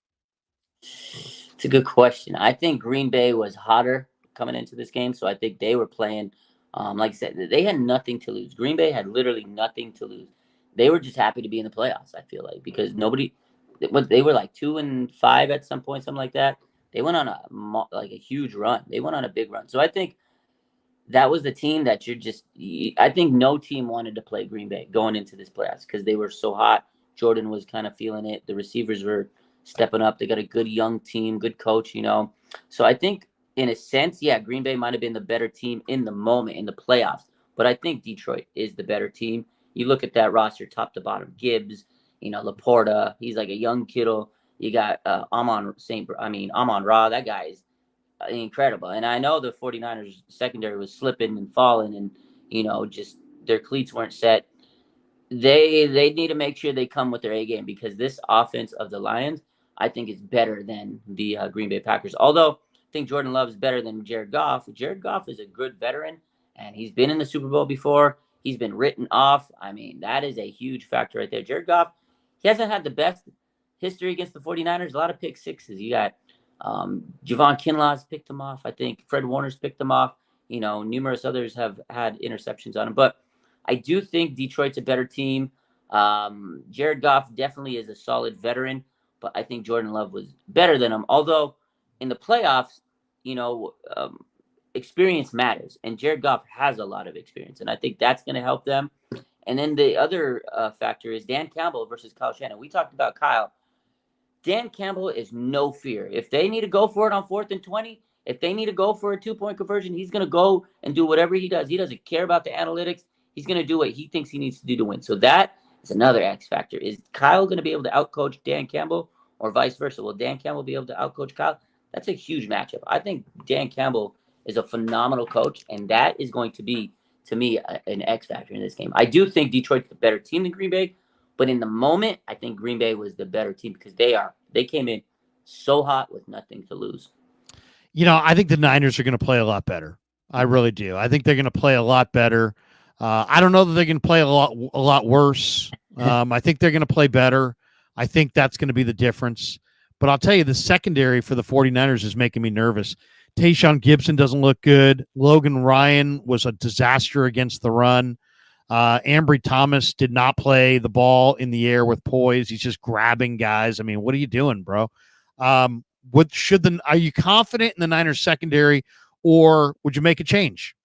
It's a good question. I think Green Bay was hotter coming into this game, so I think they were playing, like I said, they had nothing to lose. Green Bay had literally nothing to lose. They were just happy to be in the playoffs, I feel like, because they were like 2-5 at some point, something like that. They went on a huge run. They went on a big run. So I think that was the team that I think no team wanted to play Green Bay going into this playoffs because they were so hot. Jordan was kind of feeling it. The receivers were stepping up. They got a good young team, good coach, So I think in a sense, yeah, Green Bay might have been the better team in the moment in the playoffs, but I think Detroit is the better team. You look at that roster top to bottom, Gibbs, Laporta, he's like a young Kittle. You got Amon-Ra, that guy is incredible. And I know the 49ers secondary was slipping and falling and, just their cleats weren't set. They need to make sure they come with their A game because this offense of the Lions, I think, is better than the Green Bay Packers. Although I think Jordan Love is better than Jared Goff. Jared Goff is a good veteran, and he's been in the Super Bowl before. He's been written off. I mean, that is a huge factor right there. Jared Goff, he hasn't had the best history against the 49ers. A lot of pick sixes. You got Javon Kinlaw's picked him off. I think Fred Warner's picked him off. numerous others have had interceptions on him. But I do think Detroit's a better team. Jared Goff definitely is a solid veteran, but I think Jordan Love was better than him. Although in the playoffs, experience matters, and Jared Goff has a lot of experience, and I think that's going to help them. And then the other factor is Dan Campbell versus Kyle Shanahan. We talked about Kyle. Dan Campbell is no fear. If they need to go for it on 4th and 20, if they need to go for a 2-point conversion, he's going to go and do whatever he does. He doesn't care about the analytics. He's going to do what he thinks he needs to do to win. So that is another X factor. Is Kyle going to be able to outcoach Dan Campbell or vice versa? Will Dan Campbell be able to outcoach Kyle? That's a huge matchup. I think Dan Campbell is a phenomenal coach, and that is going to be, to me, an X factor in this game. I do think Detroit's the better team than Green Bay, but in the moment, I think Green Bay was the better team because they came in so hot with nothing to lose. I think the Niners are going to play a lot better. I really do. I think they're going to play a lot better. I don't know that they're going to play a lot worse. I think they're going to play better. I think that's going to be the difference. But I'll tell you, the secondary for the 49ers is making me nervous. Tayshaun Gibson doesn't look good. Logan Ryan was a disaster against the run. Ambry Thomas did not play the ball in the air with poise. He's just grabbing guys. I mean, what are you doing, bro? Are you confident in the Niners secondary, or would you make a change?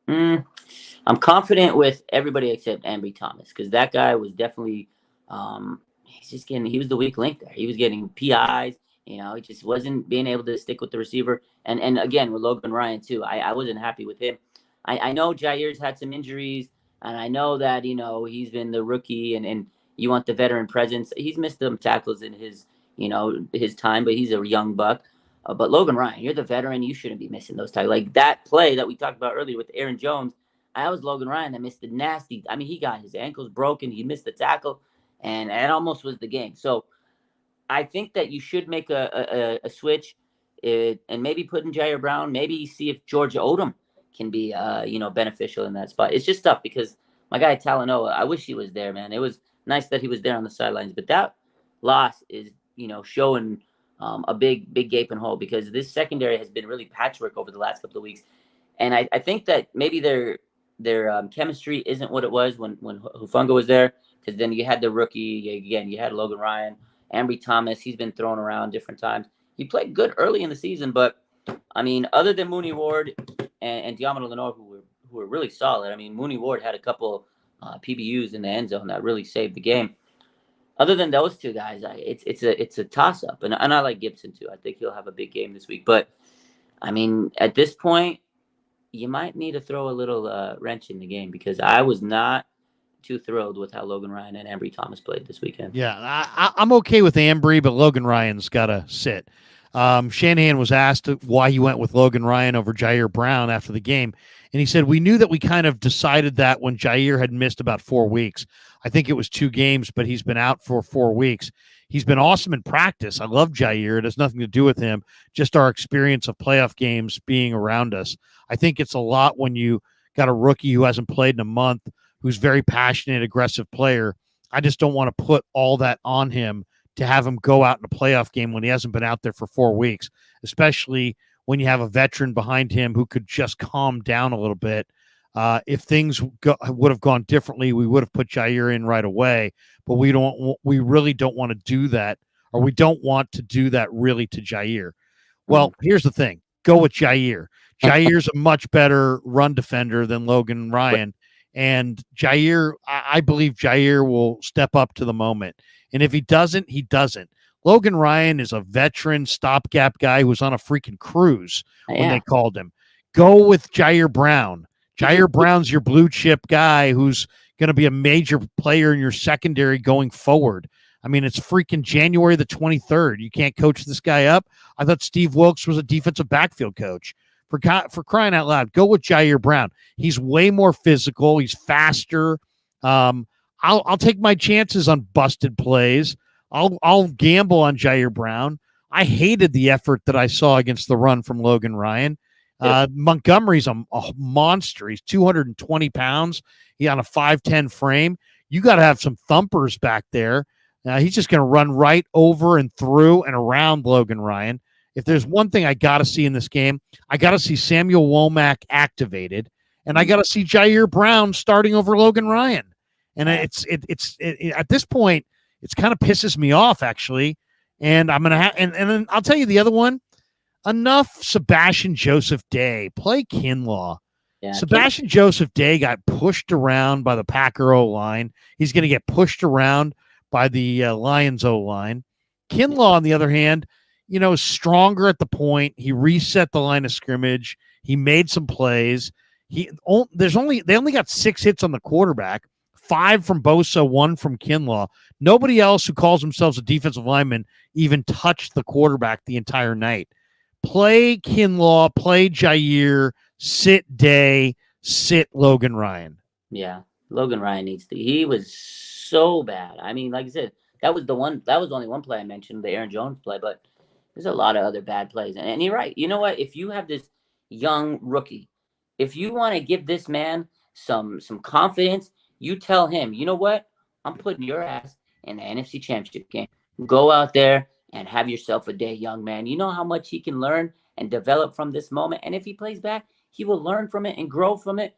I'm confident with everybody except Ambry Thomas, because that guy was definitely he was the weak link there. He was getting PIs. He just wasn't being able to stick with the receiver. And again, with Logan Ryan too, I wasn't happy with him. I know Jair's had some injuries, and I know that, he's been the rookie and you want the veteran presence. He's missed some tackles in his time, but he's a young buck. But Logan Ryan, you're the veteran. You shouldn't be missing those tackles. Like that play that we talked about earlier with Aaron Jones, I was Logan Ryan that missed the nasty. I mean, he got his ankles broken. He missed the tackle, and it almost was the game. So I think that you should make a switch and maybe put in Jair Brown, maybe see if George Odom can be, beneficial in that spot. It's just tough because my guy Talanoa, I wish he was there, man. It was nice that he was there on the sidelines, but that loss is, showing a big gaping hole because this secondary has been really patchwork over the last couple of weeks. And I think that maybe their chemistry isn't what it was when Hufanga was there, because then you had the rookie, again, you had Logan Ryan, Ambry Thomas, he's been thrown around different times. He played good early in the season, but I mean, other than Mooney Ward and Diamond Lenore, who were really solid. I mean, Mooney Ward had a couple PBUs in the end zone that really saved the game. Other than those two guys, it's a toss up, and I like Gibson too. I think he'll have a big game this week. But I mean, at this point, you might need to throw a little wrench in the game because I was not too thrilled with how Logan Ryan and Ambry Thomas played this weekend. Yeah, I'm okay with Ambry, but Logan Ryan's got to sit. Shanahan was asked why he went with Logan Ryan over Jair Brown after the game, and he said, we knew that we kind of decided that when Jair had missed about 4 weeks. I think it was 2 games, but he's been out for 4 weeks. He's been awesome in practice. I love Jair. It has nothing to do with him, just our experience of playoff games being around us. I think it's a lot when you got a rookie who hasn't played in a month, who's very passionate, aggressive player. I just don't want to put all that on him to have him go out in a playoff game when he hasn't been out there for 4 weeks, especially when you have a veteran behind him who could just calm down a little bit. If things would have gone differently, we would have put Jair in right away, but we really don't want to do that, or we don't want to do that really to Jair. Well, here's the thing. Go with Jair. Jair's a much better run defender than Logan Ryan. And Jair, I believe Jair will step up to the moment. And if he doesn't, he doesn't. Logan Ryan is a veteran stopgap guy who was on a freaking cruise when they called him. Go with Jair Brown. Jair Brown's your blue chip guy who's going to be a major player in your secondary going forward. I mean, it's freaking January the 23rd. You can't coach this guy up. I thought Steve Wilkes was a defensive backfield coach. For crying out loud, go with Jair Brown. He's way more physical. He's faster. I'll take my chances on busted plays. I'll gamble on Jair Brown. I hated the effort that I saw against the run from Logan Ryan. Montgomery's a monster. He's 220 pounds. He's on a 5'10" frame. You got to have some thumpers back there. He's just going to run right over and through and around Logan Ryan. if there's one thing I got to see in this game, I got to see Samuel Womack activated, and I got to see Jair Brown starting over Logan Ryan. And it's at this point, it's kind of pisses me off actually. And I'm gonna and then I'll tell you the other one. Enough Sebastian Joseph Day. Play Kinlaw. Yeah, Sebastian Joseph Day got pushed around by the Packer O-line. He's going to get pushed around by the Lions O-line. Kinlaw, on the other hand, is stronger at the point. He reset the line of scrimmage. He made some plays. They only got 6 hits on the quarterback, 5 from Bosa, 1 from Kinlaw. Nobody else who calls themselves a defensive lineman even touched the quarterback the entire night. Play Kinlaw, play Jair, sit Day, sit Logan Ryan. Yeah, Logan Ryan needs to. He was so bad. I mean, like I said, that was only one play I mentioned, the Aaron Jones play, but there's a lot of other bad plays. And you're right. You know what? If you have this young rookie, if you want to give this man some confidence, you tell him, you know what? I'm putting your ass in the NFC Championship game. Go out there and have yourself a day, young man. You know how much he can learn and develop from this moment. And if he plays back, he will learn from it and grow from it.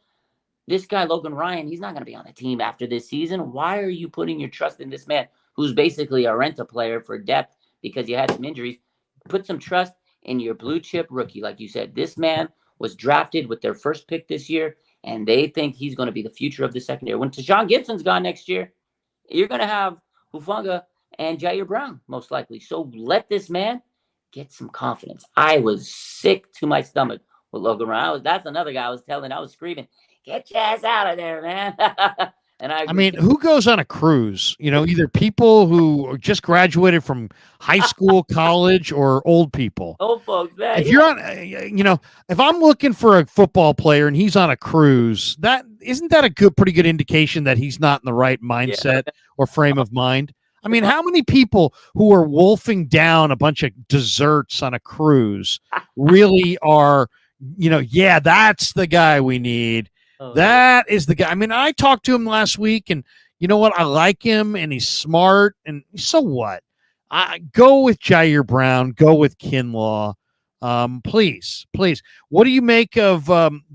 This guy, Logan Ryan, he's not going to be on the team after this season. Why are you putting your trust in this man who's basically a rent-a player for depth because you had some injuries? Put some trust in your blue chip rookie. Like you said, this man was drafted with their first pick this year, and they think he's going to be the future of the secondary. When Tashawn Gibson's gone next year, you're going to have Hufanga and Jair Brown, most likely. So let this man get some confidence. I was sick to my stomach with Logan Ryan. That's another guy I was screaming, get your ass out of there, man. And I mean, who goes on a cruise? Either people who just graduated from high school, college, or old people. Old folks, man. If you're on, if I'm looking for a football player and he's on a cruise, isn't that a pretty good indication that he's not in the right mindset or frame of mind? I mean, how many people who are wolfing down a bunch of desserts on a cruise really are, that's the guy we need. That is the guy. I mean, I talked to him last week, and you know what? I like him, and he's smart, and so what? I go with Jair Brown. Go with Kinlaw. Please. What do you make of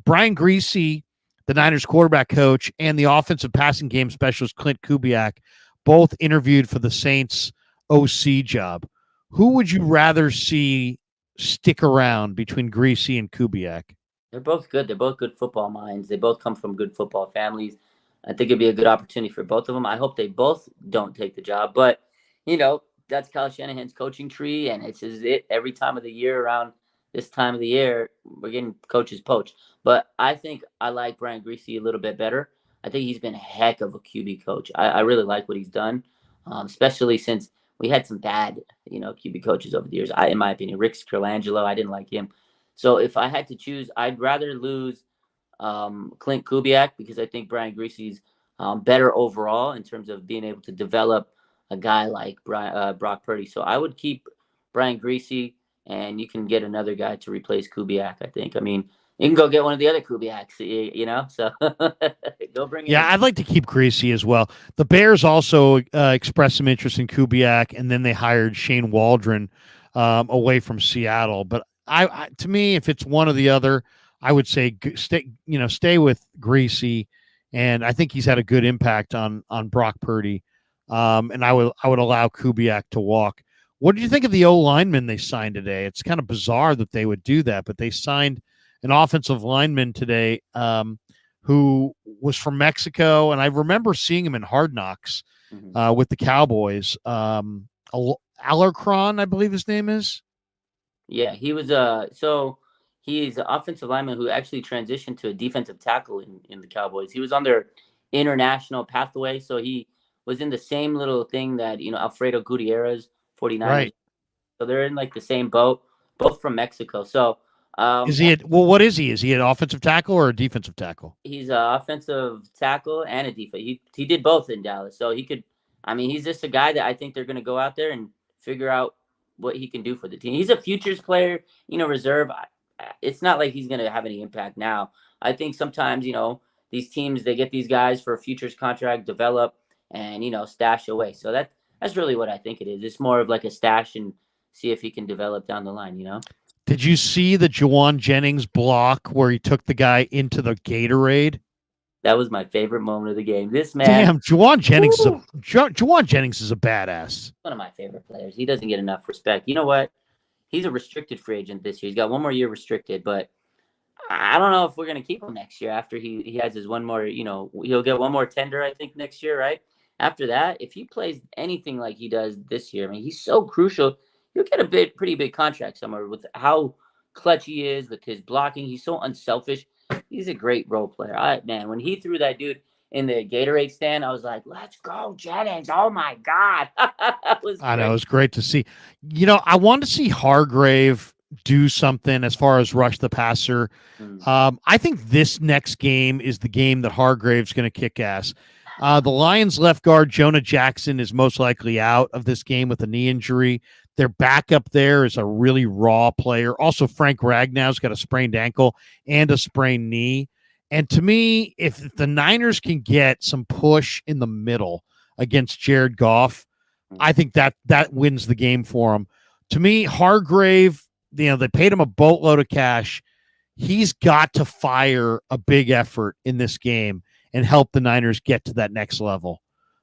Brian Griese, the Niners quarterback coach, and the offensive passing game specialist Clint Kubiak, both interviewed for the Saints OC job? Who would you rather see stick around between Griese and Kubiak? They're both good. They're both good football minds. They both come from good football families. I think it'd be a good opportunity for both of them. I hope they both don't take the job. But, that's Kyle Shanahan's coaching tree, and it's it every time of the year around this time of the year. We're getting coaches poached. But I think I like Brian Griese a little bit better. I think he's been a heck of a QB coach. I really like what he's done, especially since we had some bad, QB coaches over the years. In my opinion, Rick Scolangelo, I didn't like him. So if I had to choose, I'd rather lose Clint Kubiak because I think Brian Griese's better overall in terms of being able to develop a guy like Brock Purdy. So I would keep Brian Griese, and you can get another guy to replace Kubiak, I think. I mean, you can go get one of the other Kubiaks, so go bring it. Yeah, I'd like to keep Griese as well. The Bears also expressed some interest in Kubiak, and then they hired Shane Waldron away from Seattle. But to me, if it's one or the other, I would say stay with Griese, and I think he's had a good impact on Brock Purdy. And I would allow Kubiak to walk. What did you think of the O lineman they signed today? It's kind of bizarre that they would do that, but they signed an offensive lineman today who was from Mexico, and I remember seeing him in Hard Knocks with the Cowboys. Alarcon, I believe his name is. Yeah, he was he's an offensive lineman who actually transitioned to a defensive tackle in the Cowboys. He was on their international pathway, so he was in the same little thing that Alfredo Gutierrez 49ers. Right. So they're in like the same boat, both from Mexico. So is he what is he? Is he an offensive tackle or a defensive tackle? He's an offensive tackle and a defense. He did both in Dallas. So he's just a guy that I think they're going to go out there and figure out what he can do for the team. He's a futures player, reserve. It's not like he's going to have any impact now. I think sometimes, these teams, they get these guys for a futures contract, develop, and, stash away. So that's really what I think it is. It's more of like a stash and see if he can develop down the line, you know? Did you see the Juwan Jennings block where he took the guy into the Gatorade? That was my favorite moment of the game. This man, damn, Juwan Jennings is a badass. One of my favorite players. He doesn't get enough respect. You know what? He's a restricted free agent this year. He's got one more year restricted, but I don't know if we're going to keep him next year after he has his one more, he'll get one more tender, I think, next year, right? After that, if he plays anything like he does this year, I mean, he's so crucial. He'll get a pretty big contract somewhere with how clutch he is, with his blocking. He's so unselfish. He's a great role player. Man, when he threw that dude in the Gatorade stand, I was like, let's go, Jennings. Oh, my God. I know. It was great to see. I wanted to see Hargrave do something as far as rush the passer. I think this next game is the game that Hargrave's going to kick ass. The Lions left guard, Jonah Jackson, is most likely out of this game with a knee injury. Their backup there is a really raw player. Also, Frank Ragnow's got a sprained ankle and a sprained knee. And to me, if the Niners can get some push in the middle against Jared Goff, I think that wins the game for him. To me, Hargrave, they paid him a boatload of cash. He's got to fire a big effort in this game and help the Niners get to that next level.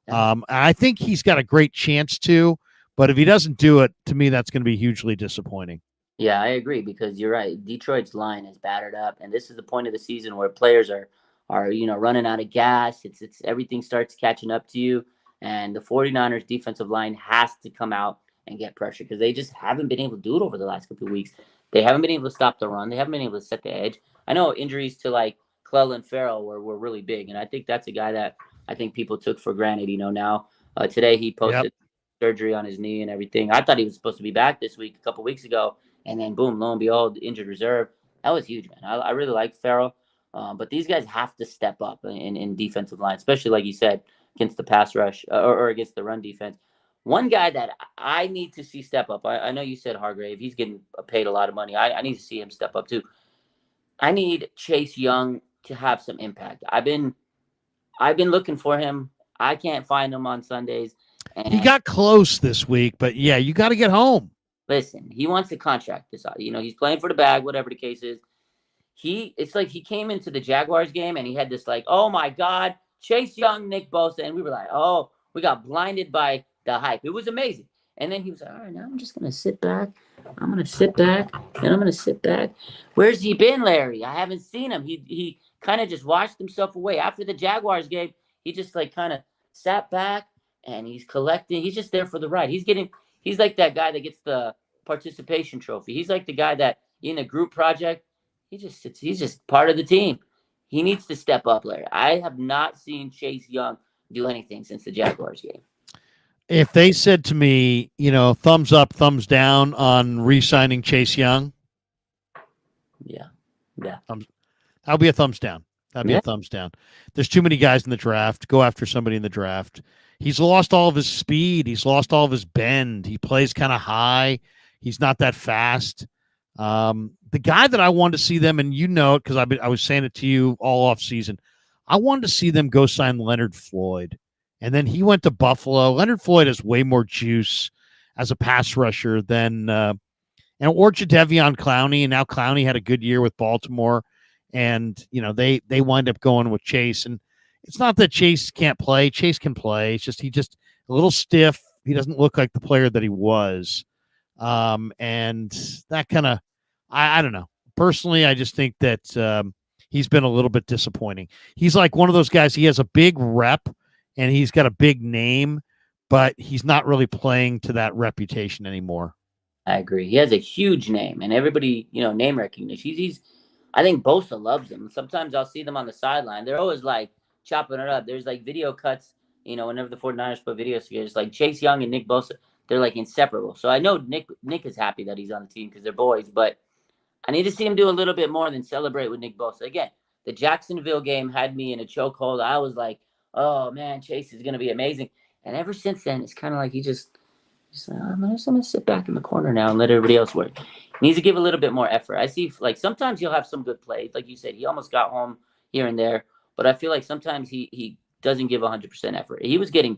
And I think he's got a great chance to, but if he doesn't do it, to me, that's going to be hugely disappointing. Yeah, I agree, because you're right. Detroit's line is battered up, and this is the point of the season where players are running out of gas. It's everything starts catching up to you, and the 49ers defensive line has to come out and get pressure, because they just haven't been able to do it over the last couple of weeks. They haven't been able to stop the run. They haven't been able to set the edge. I know injuries to like Clellan Ferrell were really big, and I think that's a guy that I think people took for granted. Now today he posted surgery on his knee and everything. I thought he was supposed to be back this week, a couple weeks ago, and then boom, lo and behold, injured reserve. That was huge, man. I really like Ferrell, but these guys have to step up in defensive line, especially like you said, against the pass rush or against the run defense. One guy that I need to see step up. I know you said Hargrave. He's getting paid a lot of money. I need to see him step up too. I need Chase Young to have some impact. I've been looking for him. I can't find him on Sundays. And he got close this week, but yeah, you got to get home. Listen, he wants a contract this out. He's playing for the bag, whatever the case is. It's like he came into the Jaguars game and he had this like, oh my God, Chase Young, Nick Bosa, and we were like, oh, we got blinded by the hype. It was amazing. And then he was like, all right, now I'm just going to sit back. I'm going to sit back, and I'm going to sit back. Where's he been, Larry? I haven't seen him. He kind of just washed himself away. After the Jaguars game, he just like kind of sat back and he's collecting. He's just there for the ride. He's like that guy that gets the participation trophy. He's like the guy that in a group project, he just sits. He's just part of the team. He needs to step up, Larry. I have not seen Chase Young do anything since the Jaguars game. If they said to me, thumbs up, thumbs down on re-signing Chase Young, yeah, that'll be a thumbs down. That'd be a thumbs down. There's too many guys in the draft. Go after somebody in the draft. He's lost all of his speed. He's lost all of his bend. He plays kind of high. He's not that fast. The guy that I wanted to see them, and it because I was saying it to you all off season, I wanted to see them go sign Leonard Floyd. And then he went to Buffalo. Leonard Floyd has way more juice as a pass rusher than or Jadeveon Clowney. And now Clowney had a good year with Baltimore. And, they wind up going with Chase. And it's not that Chase can't play. Chase can play. It's just a little stiff. He doesn't look like the player that he was. And that kind of, I don't know. Personally, I just think that he's been a little bit disappointing. He's like one of those guys. He has a big rep and he's got a big name, but he's not really playing to that reputation anymore. I agree. He has a huge name, and everybody, name recognition. I think Bosa loves him. Sometimes I'll see them on the sideline. They're always like chopping it up. There's like video cuts, whenever the 49ers put videos together, it's like Chase Young and Nick Bosa, they're like inseparable. So I know Nick is happy that he's on the team because they're boys, but I need to see him do a little bit more than celebrate with Nick Bosa. Again, the Jacksonville game had me in a chokehold. I was like, oh man, Chase is going to be amazing. And ever since then, it's kind of like he's like, I'm going to sit back in the corner now and let everybody else work. He needs to give a little bit more effort. I see, like, sometimes he'll have some good plays. Like you said, he almost got home here and there. But I feel like sometimes he doesn't give 100% effort. He was getting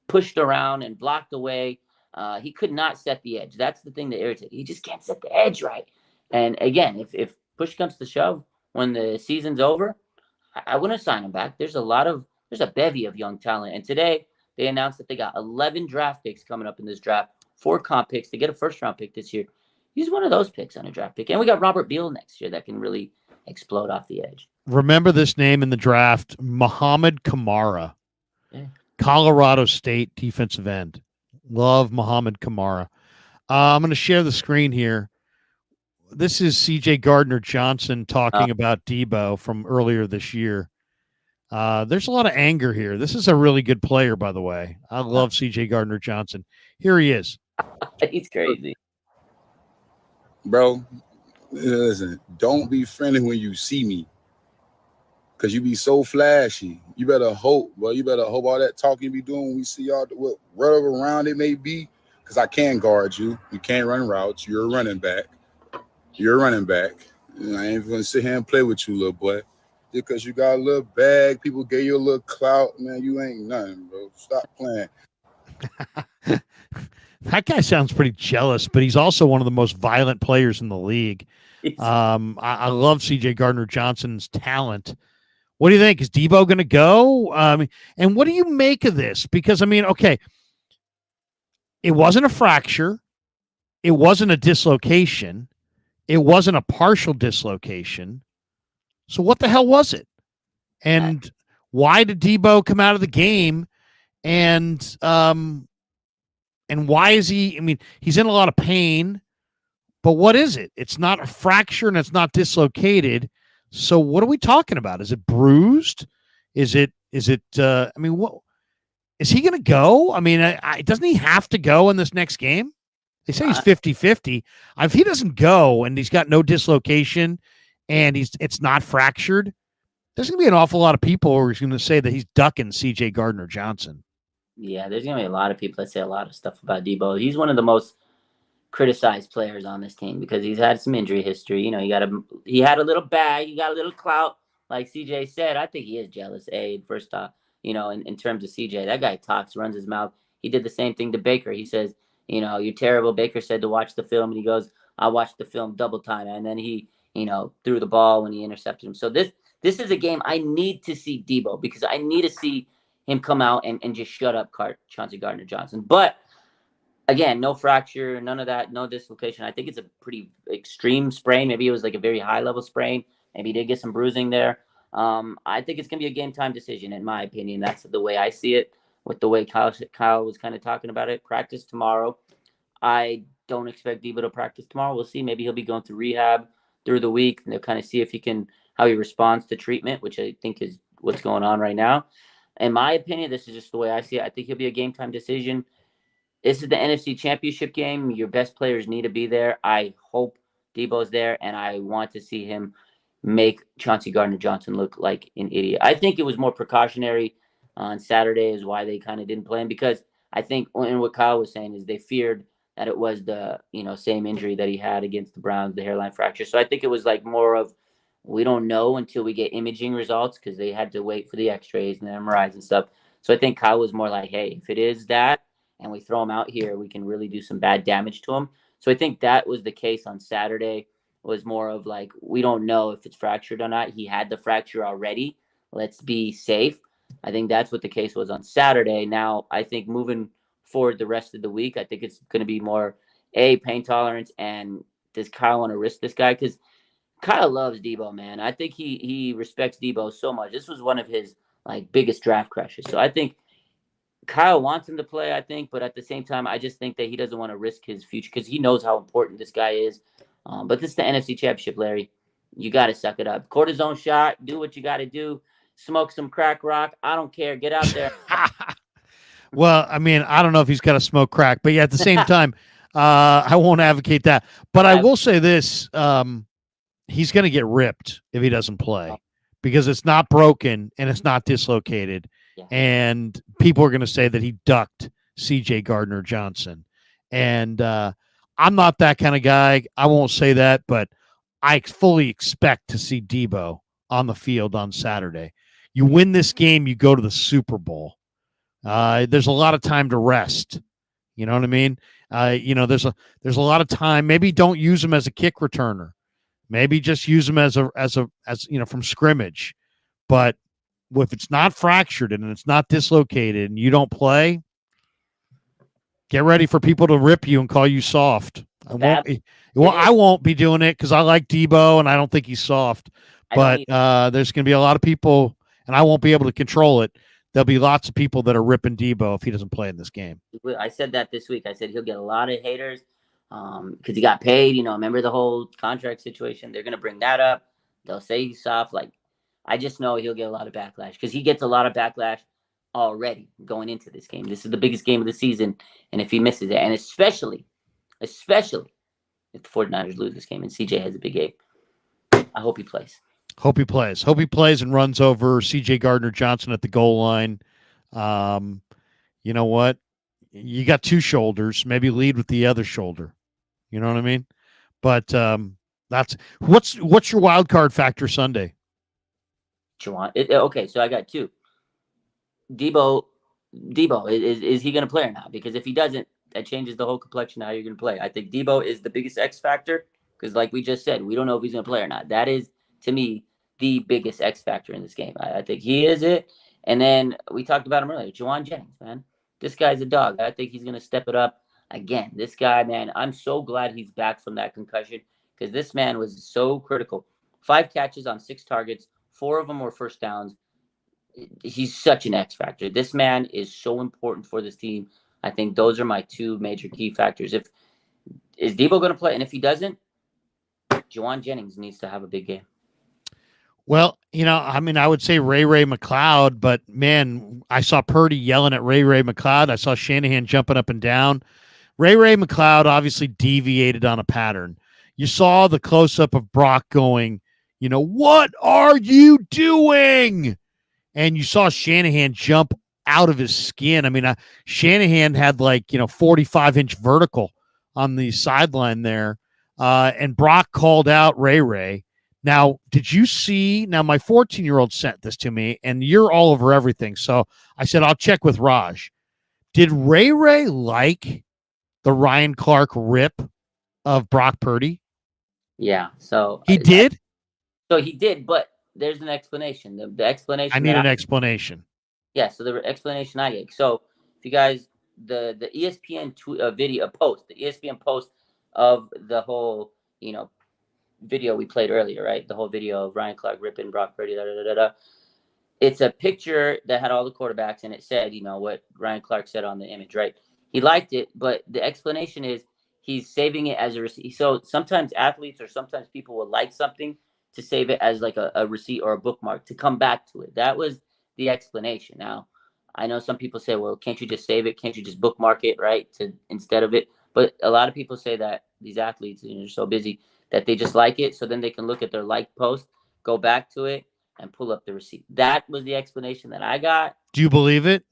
pushed around and blocked away. He could not set the edge. That's the thing that irritates. He just can't set the edge right. And again, if push comes to shove when the season's over, I wouldn't sign him back. There's a bevy of young talent. And today they announced that they got 11 draft picks coming up in this draft, 4 comp picks to get a first-round pick this year. He's one of those picks on a draft pick. And we got Robert Beal next year that can really explode off the edge. Remember this name in the draft, Muhammad Kamara, Colorado State defensive end. Love Muhammad Kamara. I'm going to share the screen here. This is C.J. Gardner-Johnson talking about Debo from earlier this year. There's a lot of anger here. This is a really good player, by the way. I love C.J. Gardner-Johnson. Here he is. He's crazy. Bro, listen, don't be friendly when you see me. Because you be so flashy. You better hope, bro. You better hope all that talking you be doing when we see y'all, whatever round it may be, because I can guard you. You can't run routes. You're a running back. You're a running back. And I ain't going to sit here and play with you, little boy. Just because you got a little bag, people gave you a little clout, man, you ain't nothing, bro. Stop playing. That guy sounds pretty jealous, but he's also one of the most violent players in the league. I love C.J. Gardner-Johnson's talent. What do you think? Is Debo going to go? And what do you make of this? Because, I mean, okay, it wasn't a fracture. It wasn't a dislocation. It wasn't a partial dislocation. So what the hell was it? And why did Debo come out of the game? And why is he? I mean, he's in a lot of pain. But what is it? It's not a fracture and it's not dislocated. So what are we talking about? Is it bruised? Is it, I mean, what is he going to go? I mean, doesn't he have to go in this next game? They say he's 50-50. If he doesn't go and he's got no dislocation and it's not fractured, there's going to be an awful lot of people who are going to say that he's ducking C.J. Gardner-Johnson. Yeah, there's going to be a lot of people that say a lot of stuff about Debo. He's one of the most criticized players on this team because he's had some injury history. You know, he had a little bag, he got a little clout, like CJ said. I think he is jealous. First off, you know, in terms of CJ, that guy talks, runs his mouth. He did the same thing to Baker. He says, you know, you're terrible. Baker said to watch the film, and he goes, I watched the film double time, and then he, you know, threw the ball when he intercepted him. So this is a game I need to see Debo because I need to see him come out and just shut up Chauncey Gardner-Johnson. But again, no fracture, none of that, no dislocation. I think it's a pretty extreme sprain. Maybe it was like a very high-level sprain. Maybe he did get some bruising there. I think it's going to be a game-time decision, in my opinion. That's the way I see it, with the way Kyle was kind of talking about it. Practice tomorrow. I don't expect Debo to practice tomorrow. We'll see. Maybe he'll be going through rehab through the week, and they'll kind of see if how he responds to treatment, which I think is what's going on right now. In my opinion, this is just the way I see it. I think he'll be a game-time decision. This is the NFC Championship game. Your best players need to be there. I hope Debo's there, and I want to see him make Chauncey Gardner-Johnson look like an idiot. I think it was more precautionary on Saturday is why they kind of didn't play him, because I think, and what Kyle was saying is they feared that it was the, you know, same injury that he had against the Browns, the hairline fracture. So I think it was like more of, we don't know until we get imaging results, because they had to wait for the x-rays and the MRIs and stuff. So I think Kyle was more like, hey, if it is that and we throw him out here, we can really do some bad damage to him. So I think that was the case on Saturday. It was more of like, we don't know if it's fractured or not. He had the fracture already. Let's be safe. I think that's what the case was on Saturday. Now, I think moving forward the rest of the week, I think it's going to be more pain tolerance, and does Kyle want to risk this guy? Because Kyle loves Debo, man. I think he respects Debo so much. This was one of his like biggest draft crushes. So I think Kyle wants him to play, I think, but at the same time, I just think that he doesn't want to risk his future because he knows how important this guy is. But this is the NFC Championship, Larry. You got to suck it up. Cortisone shot, do what you got to do. Smoke some crack rock. I don't care. Get out there. Well, I mean, I don't know if he's got to smoke crack, but yeah, at the same time, I won't advocate that. But I will say this. He's going to get ripped if he doesn't play because it's not broken and it's not dislocated. Yeah. And people are going to say that he ducked C.J. Gardner-Johnson. And I'm not that kind of guy. I won't say that, but I fully expect to see Debo on the field on Saturday. You win this game, you go to the Super Bowl. There's a lot of time to rest. You know what I mean? There's a lot of time. Maybe don't use him as a kick returner. Maybe just use him as from scrimmage. But if it's not fractured and it's not dislocated and you don't play, get ready for people to rip you and call you soft. I won't be doing it because I like Debo and I don't think he's soft. But there's going to be a lot of people, and I won't be able to control it. There'll be lots of people that are ripping Debo if he doesn't play in this game. I said that this week. I said he'll get a lot of haters because he got paid. Remember the whole contract situation? They're going to bring that up. They'll say he's soft. I just know he'll get a lot of backlash because he gets a lot of backlash already going into this game. This is the biggest game of the season, and if he misses it, and especially if the 49ers lose this game and CJ has a big game, I hope he plays. Hope he plays and runs over CJ Gardner-Johnson at the goal line. You know what? You got two shoulders. Maybe lead with the other shoulder. You know what I mean? But that's what's your wild card factor Sunday? Okay, so I got two. Debo, is he going to play or not? Because if he doesn't, that changes the whole complexion of how you're going to play. I think Debo is the biggest X factor because, like we just said, we don't know if he's going to play or not. That is, to me, the biggest X factor in this game. I think he is it. And then we talked about him earlier, Juwan Jennings, man. This guy's a dog. I think he's going to step it up again. This guy, man, I'm so glad he's back from that concussion because this man was so critical. 5 catches on 6 targets. 4 of them were first downs. He's such an X factor. This man is so important for this team. I think those are my 2 major key factors. Is Debo going to play? And if he doesn't, Juwan Jennings needs to have a big game. Well, I would say Ray McCloud, but man, I saw Purdy yelling at Ray McCloud. I saw Shanahan jumping up and down. Ray McCloud obviously deviated on a pattern. You saw the close-up of Brock going, what are you doing? And you saw Shanahan jump out of his skin. I mean, Shanahan had 45-inch vertical on the sideline there, and Brock called out Ray. Now, did you see? Now, my 14-year-old sent this to me, and you're all over everything. So I said, I'll check with Raj. Did Ray like the Ryan Clark rip of Brock Purdy? Yeah. So he did? So he did, but there's an explanation. The explanation. I need an explanation. Yeah. So the explanation I get. So if you guys, the ESPN video post, the ESPN post of the whole, video we played earlier, right? The whole video of Ryan Clark ripping Brock Purdy. It's a picture that had all the quarterbacks, and it said, what Ryan Clark said on the image, right? He liked it, but the explanation is he's saving it as a receipt. So sometimes athletes or sometimes people will like something to save it as like a receipt or a bookmark to come back to it. That was the explanation. Now, I know some people say, well, can't you just save it? Can't you just bookmark it, right? Instead of it. But a lot of people say that these athletes are so busy that they just like it. So then they can look at their like post, go back to it, and pull up the receipt. That was the explanation that I got. Do you believe it?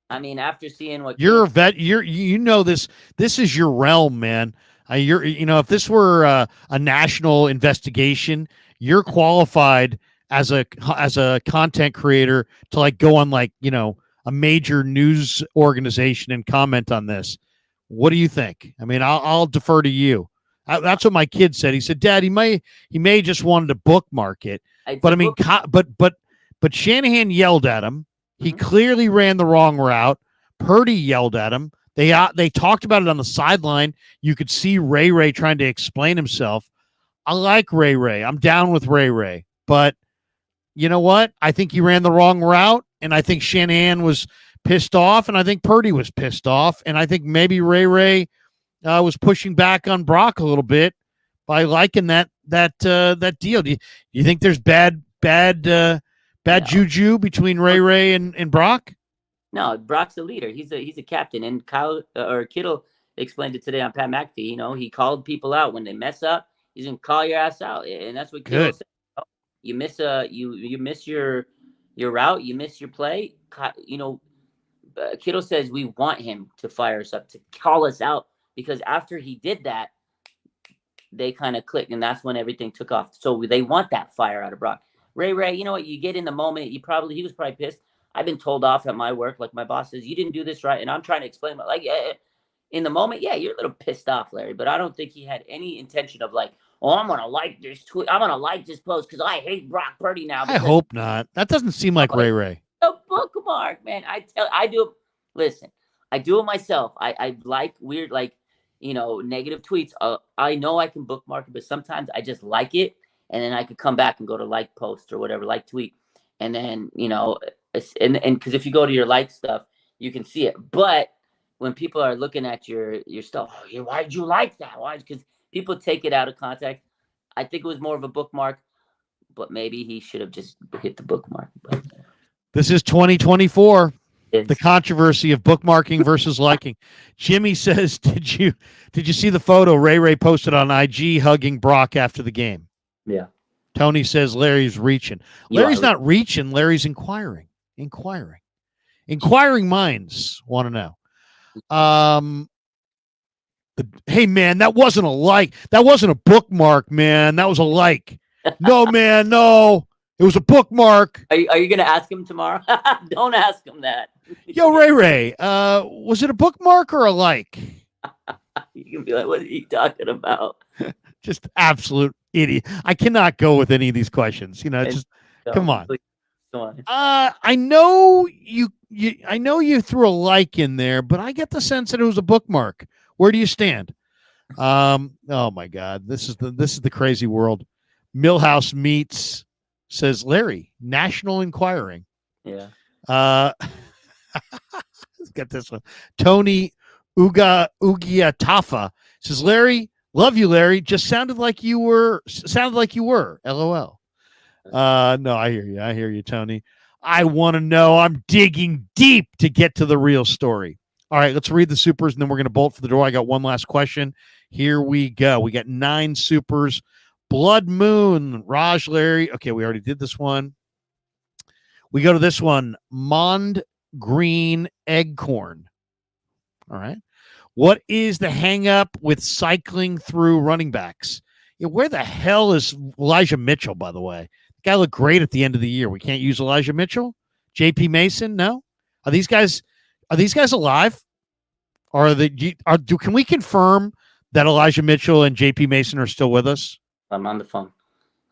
I mean, after seeing what you're a vet, this is your realm, man. If this were a national investigation, you're qualified as a content creator to go on a major news organization and comment on this. What do you think? I mean, I'll defer to you. That's what my kid said. He said, Dad, he may just wanted to bookmark it, but I mean, but Shanahan yelled at him. He clearly ran the wrong route. Purdy yelled at him. They talked about it on the sideline. You could see Ray trying to explain himself. I like Ray. I'm down with Ray. But you know what? I think he ran the wrong route, and I think Shanahan was pissed off, and I think Purdy was pissed off, and I think maybe Ray was pushing back on Brock a little bit by liking that deal. Do you think there's bad juju between Ray and Brock? No, Brock's the leader. He's a captain, and Kittle explained it today on Pat McAfee. He called people out when they mess up. He's gonna call your ass out, and that's what Kittle said. You miss you miss your route, you miss your play. Kittle says we want him to fire us up, to call us out, because after he did that, they kind of clicked, and that's when everything took off. So they want that fire out of Brock. Ray, you know what? You get in the moment. He was probably pissed. I've been told off at my work, like my boss says, you didn't do this right, and I'm trying to explain, in the moment, yeah, you're a little pissed off, Larry. But I don't think he had any intention of like, oh, I'm gonna like this tweet. I'm gonna like this post because I hate Brock Purdy now. I hope not. That doesn't seem like Ray. A bookmark, man. I do. Listen, I do it myself. I like weird, like, negative tweets. I know I can bookmark it, but sometimes I just like it, and then I could come back and go to like post or whatever, like tweet, and then and because if you go to your like stuff, you can see it. But when people are looking at your stuff, oh, why did you like that? Why? Because people take it out of context. I think it was more of a bookmark, but maybe he should have just hit the bookmark. But this is 2024. The controversy of bookmarking versus liking. Jimmy says, did you see the photo Ray posted on IG hugging Brock after the game? Yeah. Tony says Larry's reaching. Larry's not reaching. Larry's inquiring. Inquiring minds want to know. Hey, man, that wasn't a like. That wasn't a bookmark, man. That was a like. No, man, no. It was a bookmark. Are you going to ask him tomorrow? Don't ask him that. Yo, Ray, was it a bookmark or a like? You can be like, what are you talking about? Just absolute idiot. I cannot go with any of these questions. Come on. I know you threw a like in there, but I get the sense that it was a bookmark. Where do you stand? Oh my God, this is the crazy world. Millhouse Meets says Larry, National Inquiring. Yeah. Let's get this one. Tony Ugiatafa says Larry, love you, Larry. Just sounded like you were. LOL. No, I hear you, Tony. I want to know. I'm digging deep to get to the real story. All right, let's read the supers, and then we're going to bolt for the door. I got one last question. Here we go. We got 9 supers. Blood Moon, Raj, Larry. Okay, we already did this one. We go to this one. Mond Green Eggcorn. All right. What is the hang up with cycling through running backs? Where the hell is Elijah Mitchell, by the way? The guy looked great at the end of the year. We can't use Elijah Mitchell? JP Mason? No? Are these guys alive? Or can we confirm that Elijah Mitchell and JP Mason are still with us? I'm on the phone.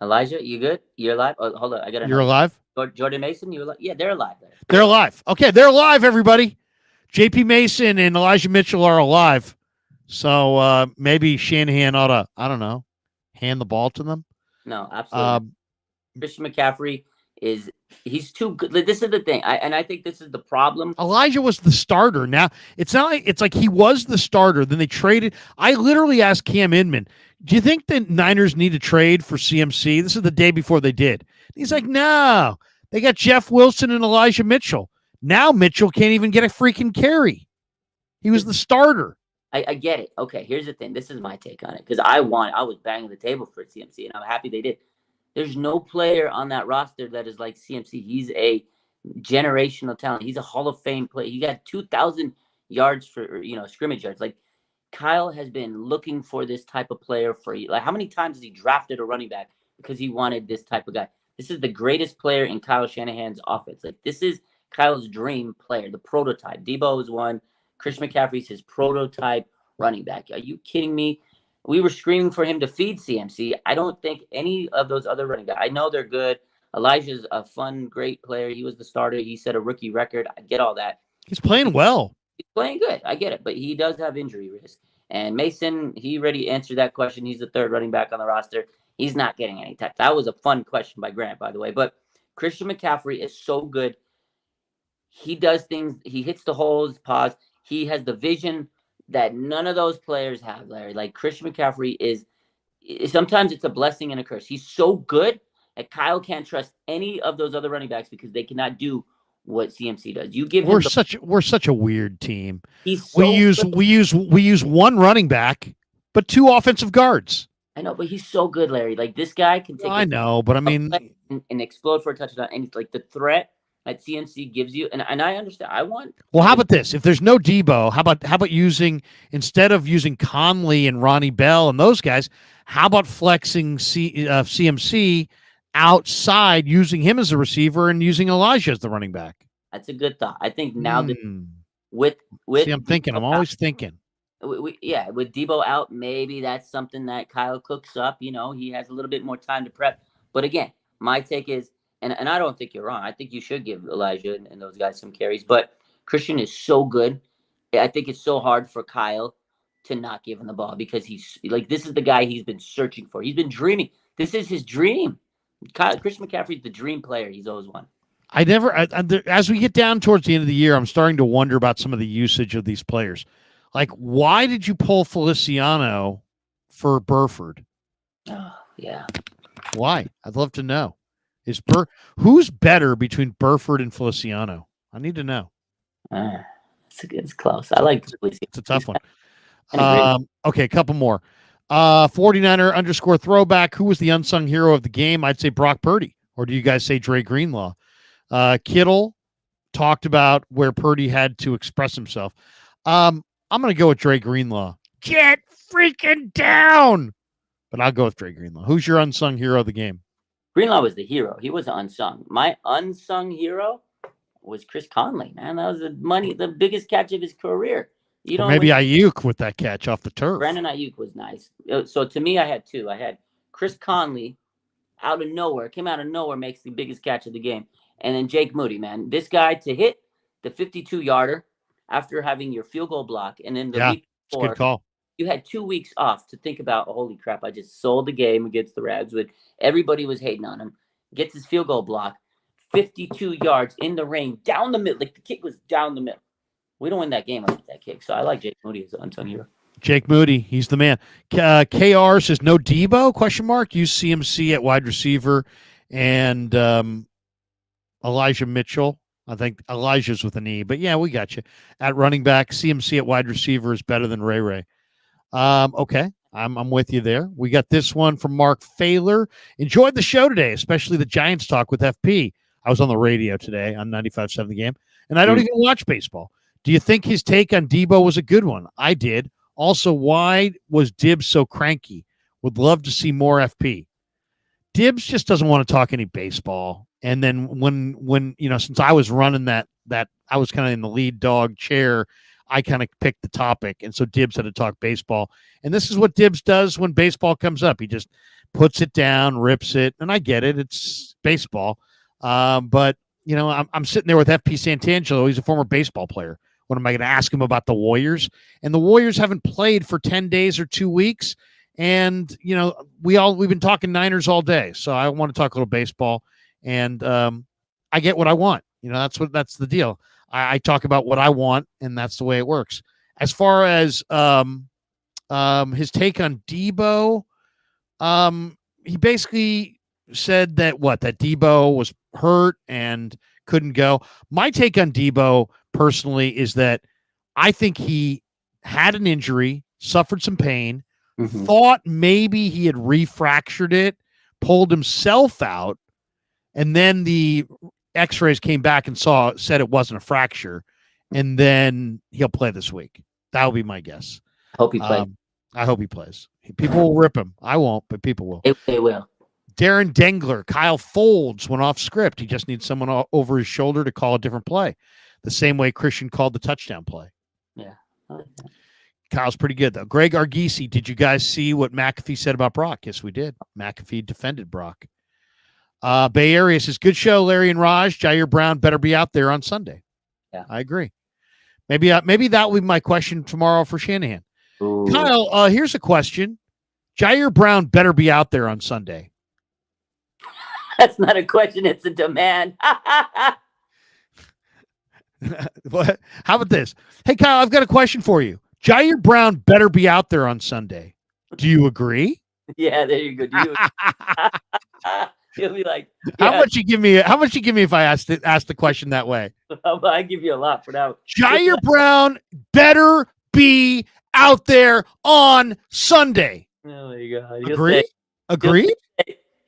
Elijah, you good? You're alive? Oh, hold on. You're alive? Jordan Mason, you alive? Yeah, they're alive. They're alive. Okay, they're alive, everybody. JP Mason and Elijah Mitchell are alive. So maybe Shanahan ought to, I don't know, hand the ball to them. No, absolutely. Christian McCaffrey he's too good. This is the thing. I think this is the problem. Elijah was the starter. Now it's like he was the starter. Then they traded. I literally asked Cam Inman, do you think the Niners need to trade for CMC? This is the day before they did. He's like, no, they got Jeff Wilson and Elijah Mitchell. Now Mitchell can't even get a freaking carry. He was the starter. I get it. Okay, here's the thing. This is my take on it because I was banging the table for CMC, and I'm happy they did. There's no player on that roster that is like CMC. He's a generational talent. He's a Hall of Fame player. He got 2,000 yards for scrimmage yards. Like Kyle has been looking for this type of player for like how many times has he drafted a running back because he wanted this type of guy? This is the greatest player in Kyle Shanahan's offense. Like this is Kyle's dream player, the prototype. Debo is one. Christian McCaffrey's his prototype running back. Are you kidding me? We were screaming for him to feed CMC. I don't think any of those other running guys. I know they're good. Elijah's a fun, great player. He was the starter. He set a rookie record. I get all that. He's playing well. He's playing good. I get it. But he does have injury risk. And Mason, he already answered that question. He's the third running back on the roster. He's not getting any time. That was a fun question by Grant, by the way. But Christian McCaffrey is so good. He does things. He hits the holes, pause. He has the vision that none of those players have, Larry. Like Christian McCaffrey sometimes it's a blessing and a curse. He's so good that Kyle can't trust any of those other running backs because they cannot do what CMC does. You give we're such a weird team. He's we use one running back, but 2 offensive guards. I know, but he's so good, Larry. Like this guy can take. I know, but I mean, and explode for a touchdown, and it's like the threat that CMC gives you, and I understand. Well, how about this? If there's no Debo, how about using instead of using Conley and Ronnie Bell and those guys, how about flexing CMC outside, using him as a receiver and using Elijah as the running back? That's a good thought. I think now that I'm always thinking. Yeah, with Debo out, maybe that's something that Kyle cooks up. You know, he has a little bit more time to prep. But again, my take is, and I don't think you're wrong. I think you should give Elijah and those guys some carries. But Christian is so good. I think it's so hard for Kyle to not give him the ball because he's like, this is the guy he's been searching for. He's been dreaming. This is his dream. Christian McCaffrey's the dream player he's always wanted. As we get down towards the end of the year, I'm starting to wonder about some of the usage of these players. Like, why did you pull Feliciano for Burford? Oh, yeah. Why? I'd love to know. Who's better between Burford and Feliciano? I need to know. It's close. I like Feliciano. It's a tough one. Okay, a couple more. 49er _ throwback. Who was the unsung hero of the game? I'd say Brock Purdy. Or do you guys say Dre Greenlaw? Kittle talked about where Purdy had to express himself. I'm going to go with Dre Greenlaw. Get freaking down! But I'll go with Dre Greenlaw. Who's your unsung hero of the game? Greenlaw was the hero. He was unsung. My unsung hero was Chris Conley, man. That was the biggest catch of his career. Maybe Ayuk with that catch off the turf. Brandon Ayuk was nice. So to me, I had two. I had Chris Conley came out of nowhere, makes the biggest catch of the game. And then Jake Moody, man. This guy to hit the 52-yarder after having your field goal block. And then the week before, good call. You had 2 weeks off to think about, holy crap, I just sold the game against the Rams. Everybody was hating on him. Gets his field goal block, 52 yards in the rain, down the middle. Like, the kick was down the middle. We don't win that game without that kick. So I like Jake Moody as an unsung hero. Jake Moody, he's the man. KR says no Debo? ? Use CMC at wide receiver and Elijah Mitchell. I think Elijah's with an E, but yeah, we got you. At running back, CMC at wide receiver is better than Ray. Okay, I'm with you there. We got this one from Mark Failer. Enjoyed the show today, especially the Giants talk with FP. I was on the radio today on 95.7 The Game, and I don't even watch baseball. Do you think his take on Debo was a good one? I did. Also, why was Dibbs so cranky? Would love to see more FP. Dibbs just doesn't want to talk any baseball. And then when since I was running that I was kind of in the lead dog chair, I kind of picked the topic. And so Dibbs had to talk baseball. And this is what Dibbs does when baseball comes up. He just puts it down, rips it. And I get it. It's baseball. But, I'm sitting there with FP Santangelo. He's a former baseball player. What am I going to ask him about the Warriors? And the Warriors haven't played for 10 days or 2 weeks. And, we've been talking Niners all day. So I want to talk a little baseball. And I get what I want. That's the deal. I talk about what I want, and that's the way it works. As far as his take on Debo, he basically said that Debo was hurt and couldn't go. My take on Debo personally is that I think he had an injury, suffered some pain, thought maybe he had refractured it, pulled himself out, and then the x-rays came back and said it wasn't a fracture, and then he'll play this week. That would be my guess. I hope he plays. I hope he plays. People will rip him. I won't, but people will. They will. Darren Dengler, Kyle Folds went off script. He just needs someone over his shoulder to call a different play. The same way Christian called the touchdown play. Yeah. I like that. Kyle's pretty good, though. Greg Argisi, did you guys see what McAfee said about Brock? Yes, we did. McAfee defended Brock. Bay Area says, good show, Larry and Raj. Jair Brown better be out there on Sunday. Yeah, I agree. Maybe that will be my question tomorrow for Shanahan. Ooh. Kyle, here's a question. Jair Brown better be out there on Sunday. That's not a question. It's a demand. What? How about this? Hey, Kyle, I've got a question for you. Jair Brown better be out there on Sunday. Do you agree? Yeah, there you go. He'll be like, yeah. How much you give me if I ask the question that way? I give you a lot for that. Jair Brown better be out there on Sunday. Oh my God. Agree?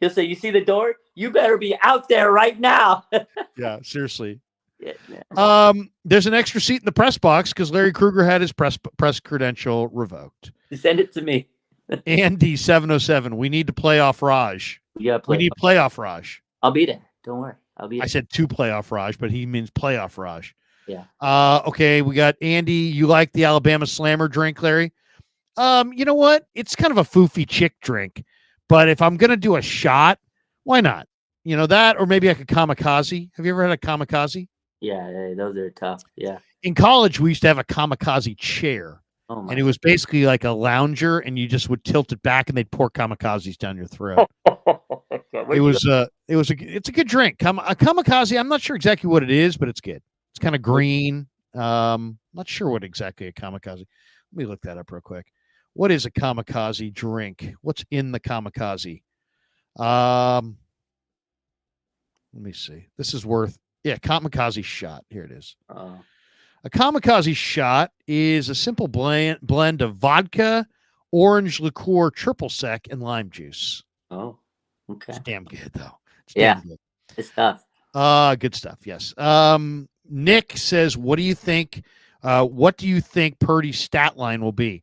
He'll say, you see the door? You better be out there right now. Yeah, seriously. Yeah. There's an extra seat in the press box because Larry Krueger had his press credential revoked. Send it to me. Andy 707. We need to play off Raj. We need playoff Raj. I'll be there. Don't worry. I'll be there. I said to playoff Raj, but he means playoff Raj. Yeah. Okay, we got Andy. You like the Alabama Slammer drink, Larry? You know what? It's kind of a foofy chick drink, but if I'm gonna do a shot, why not? You know that, or maybe like a kamikaze. Have you ever had a kamikaze? Yeah, those are tough. Yeah. In college, we used to have a kamikaze chair, Oh my. and it was basically like a lounger, and you just would tilt it back, and they'd pour kamikazes down your throat. It's a good drink. A kamikaze. I'm not sure exactly what it is, but it's good. It's kind of green. Not sure what exactly a kamikaze. Let me look that up real quick. What is a kamikaze drink? What's in the kamikaze? Let me see. This is worth kamikaze shot. Here it is. A kamikaze shot is a simple blend of vodka, orange liqueur, triple sec, and lime juice. Oh, okay. It's damn good though. It's good. It's tough. Good stuff. Yes. Nick says, "What do you think? What do you think Purdy's stat line will be?"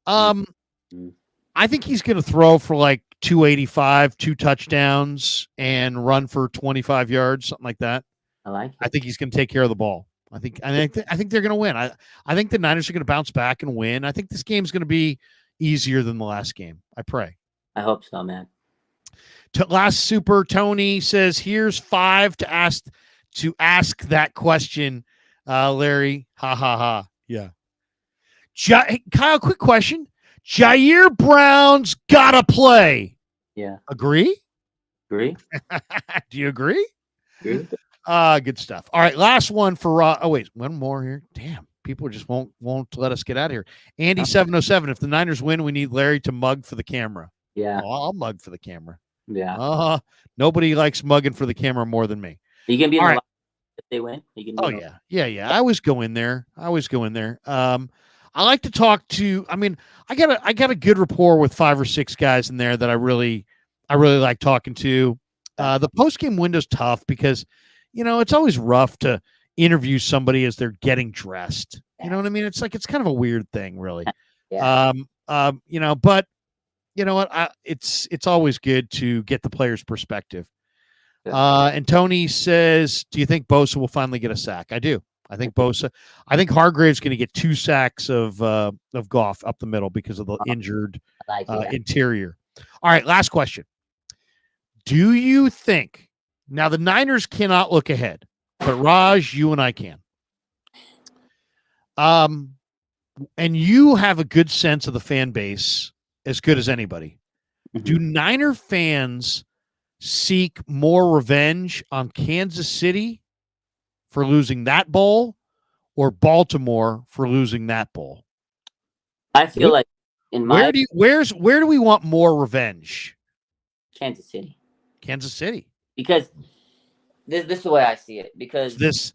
I think he's going to throw for like 285, 2 touchdowns, and run for 25 yards, something like that. I like it. I think he's going to take care of the ball. I think they're going to win. I think the Niners are going to bounce back and win. I think this game's going to be easier than the last game. I pray. I hope so, man. Last super Tony says, "Here's 5 to ask that question." Larry, ha ha ha. Yeah. Kyle, quick question. Jair Brown's gotta play. Yeah. Agree? Agree. Do you agree? Agree. Good stuff. All right, last one for wait, one more here. Damn, people just won't let us get out of here. Andy 707. If the Niners win, we need Larry to mug for the camera. Yeah. I'll mug for the camera. Yeah. Nobody likes mugging for the camera more than me. You can be in All the right. if they win. You can. Oh yeah. I always go in there. I like to talk to. I mean, I got a good rapport with 5 or 6 guys in there that I really like talking to. The post game window's tough because, it's always rough to interview somebody as they're getting dressed. You know what I mean? It's kind of a weird thing, really. Yeah. But you know what? It's always good to get the player's perspective. And Tony says, "Do you think Bosa will finally get a sack?" I do. I think Hargrave's going to get 2 sacks of Goff up the middle because of the injured interior. All right, last question. Do you think now the Niners cannot look ahead, but Raj, you and I can. And you have a good sense of the fan base as good as anybody. Mm-hmm. Do Niner fans seek more revenge on Kansas City for losing that bowl, or Baltimore for losing that bowl? I feel like where do we want more revenge? Kansas City. Because this is the way I see it. Because this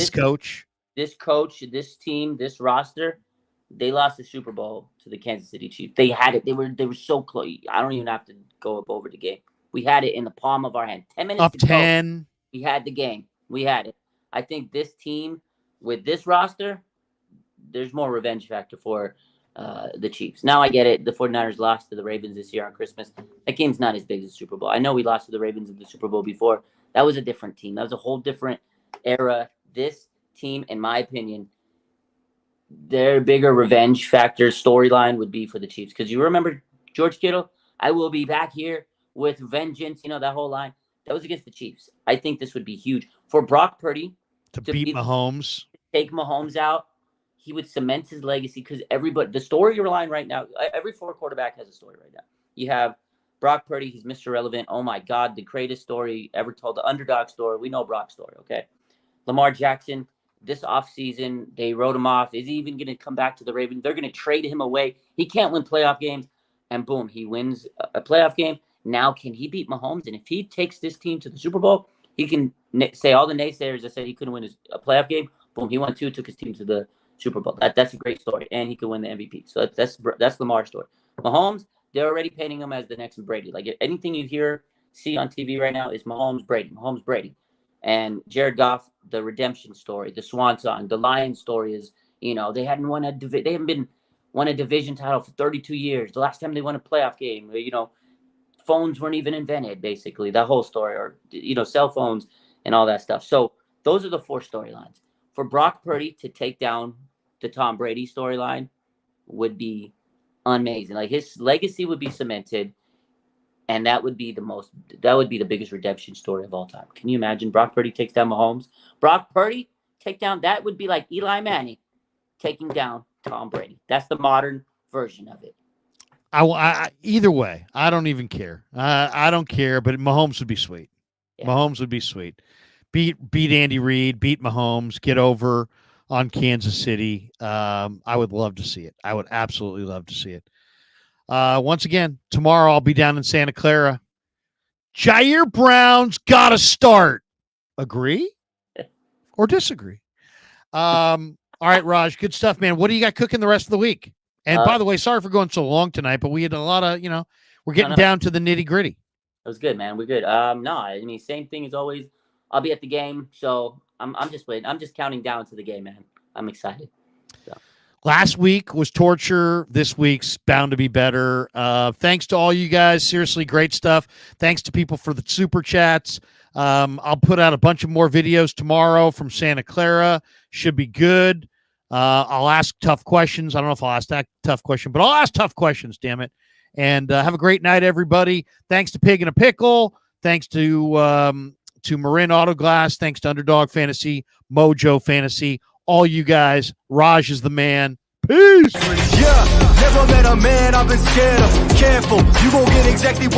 coach, this team, this roster, they lost the Super Bowl to the Kansas City Chiefs. They had it. They were so close. I don't even have to go up over the game. We had it in the palm of our hand. 10 minutes up 10. We had the game. We had it. I think this team with this roster, there's more revenge factor for the Chiefs. Now I get it. The 49ers lost to the Ravens this year on Christmas. That game's not as big as the Super Bowl. I know we lost to the Ravens in the Super Bowl before. That was a different team. That was a whole different era. This team, in my opinion, their bigger revenge factor storyline would be for the Chiefs. Because you remember George Kittle, "I will be back here with vengeance," that whole line. That was against the Chiefs. I think this would be huge. For Brock Purdy to beat Mahomes. Take Mahomes out, he would cement his legacy because the storyline right now, every 4 quarterback has a story right now. You have Brock Purdy, he's Mr. Relevant. Oh my God, the greatest story ever told, the underdog story. We know Brock's story, okay? Lamar Jackson, this offseason, they wrote him off. Is he even going to come back to the Ravens? They're going to trade him away. He can't win playoff games. And boom, he wins a playoff game. Now, can he beat Mahomes? And if he takes this team to the Super Bowl, he can say all the naysayers that said he couldn't win a playoff game. Boom, he won 2, took his team to the Super Bowl. That's a great story. And he could win the MVP. So that's Lamar's story. Mahomes, they're already painting him as the next Brady. Like anything you see on TV right now is Mahomes, Brady. And Jared Goff, the redemption story, the swan song, the Lions story is, they haven't won a division title for 32 years. The last time they won a playoff game, phones weren't even invented, basically, that whole story, or, cell phones and all that stuff. So those are the 4 storylines. for Brock Purdy to take down the Tom Brady storyline would be amazing. Like his legacy would be cemented, and that would be the biggest redemption story of all time. Can you imagine Brock Purdy takes down Mahomes? Brock Purdy that would be like Eli Manning taking down Tom Brady. That's the modern version of it. Either way, I don't even care. I don't care, but Mahomes would be sweet. Yeah. Mahomes would be sweet. Beat Andy Reid, beat Mahomes, get over on Kansas City. I would love to see it. I would absolutely love to see it. Once again, tomorrow I'll be down in Santa Clara. Jair Brown's got to start. Agree or disagree? All right, Raj, good stuff, man. What do you got cooking the rest of the week? And by the way, sorry for going so long tonight, but we had a lot of, we're getting down to the nitty gritty. That was good, man. We're good. No, I mean, same thing as always. I'll be at the game, so I'm just waiting. I'm just counting down to the game, man. I'm excited. So. Last week was torture. This week's bound to be better. Thanks to all you guys. Seriously, great stuff. Thanks to people for the super chats. I'll put out a bunch of more videos tomorrow from Santa Clara. Should be good. I'll ask tough questions. I don't know if I'll ask that tough question, but I'll ask tough questions, damn it. And have a great night, everybody. Thanks to Pig and a Pickle. Thanks to Marin Autoglass. Thanks to Underdog Fantasy, Mojo Fantasy. All you guys. Raj is the man. Peace. Yeah, never met a man I've been scared of. Careful, you gon' get exactly what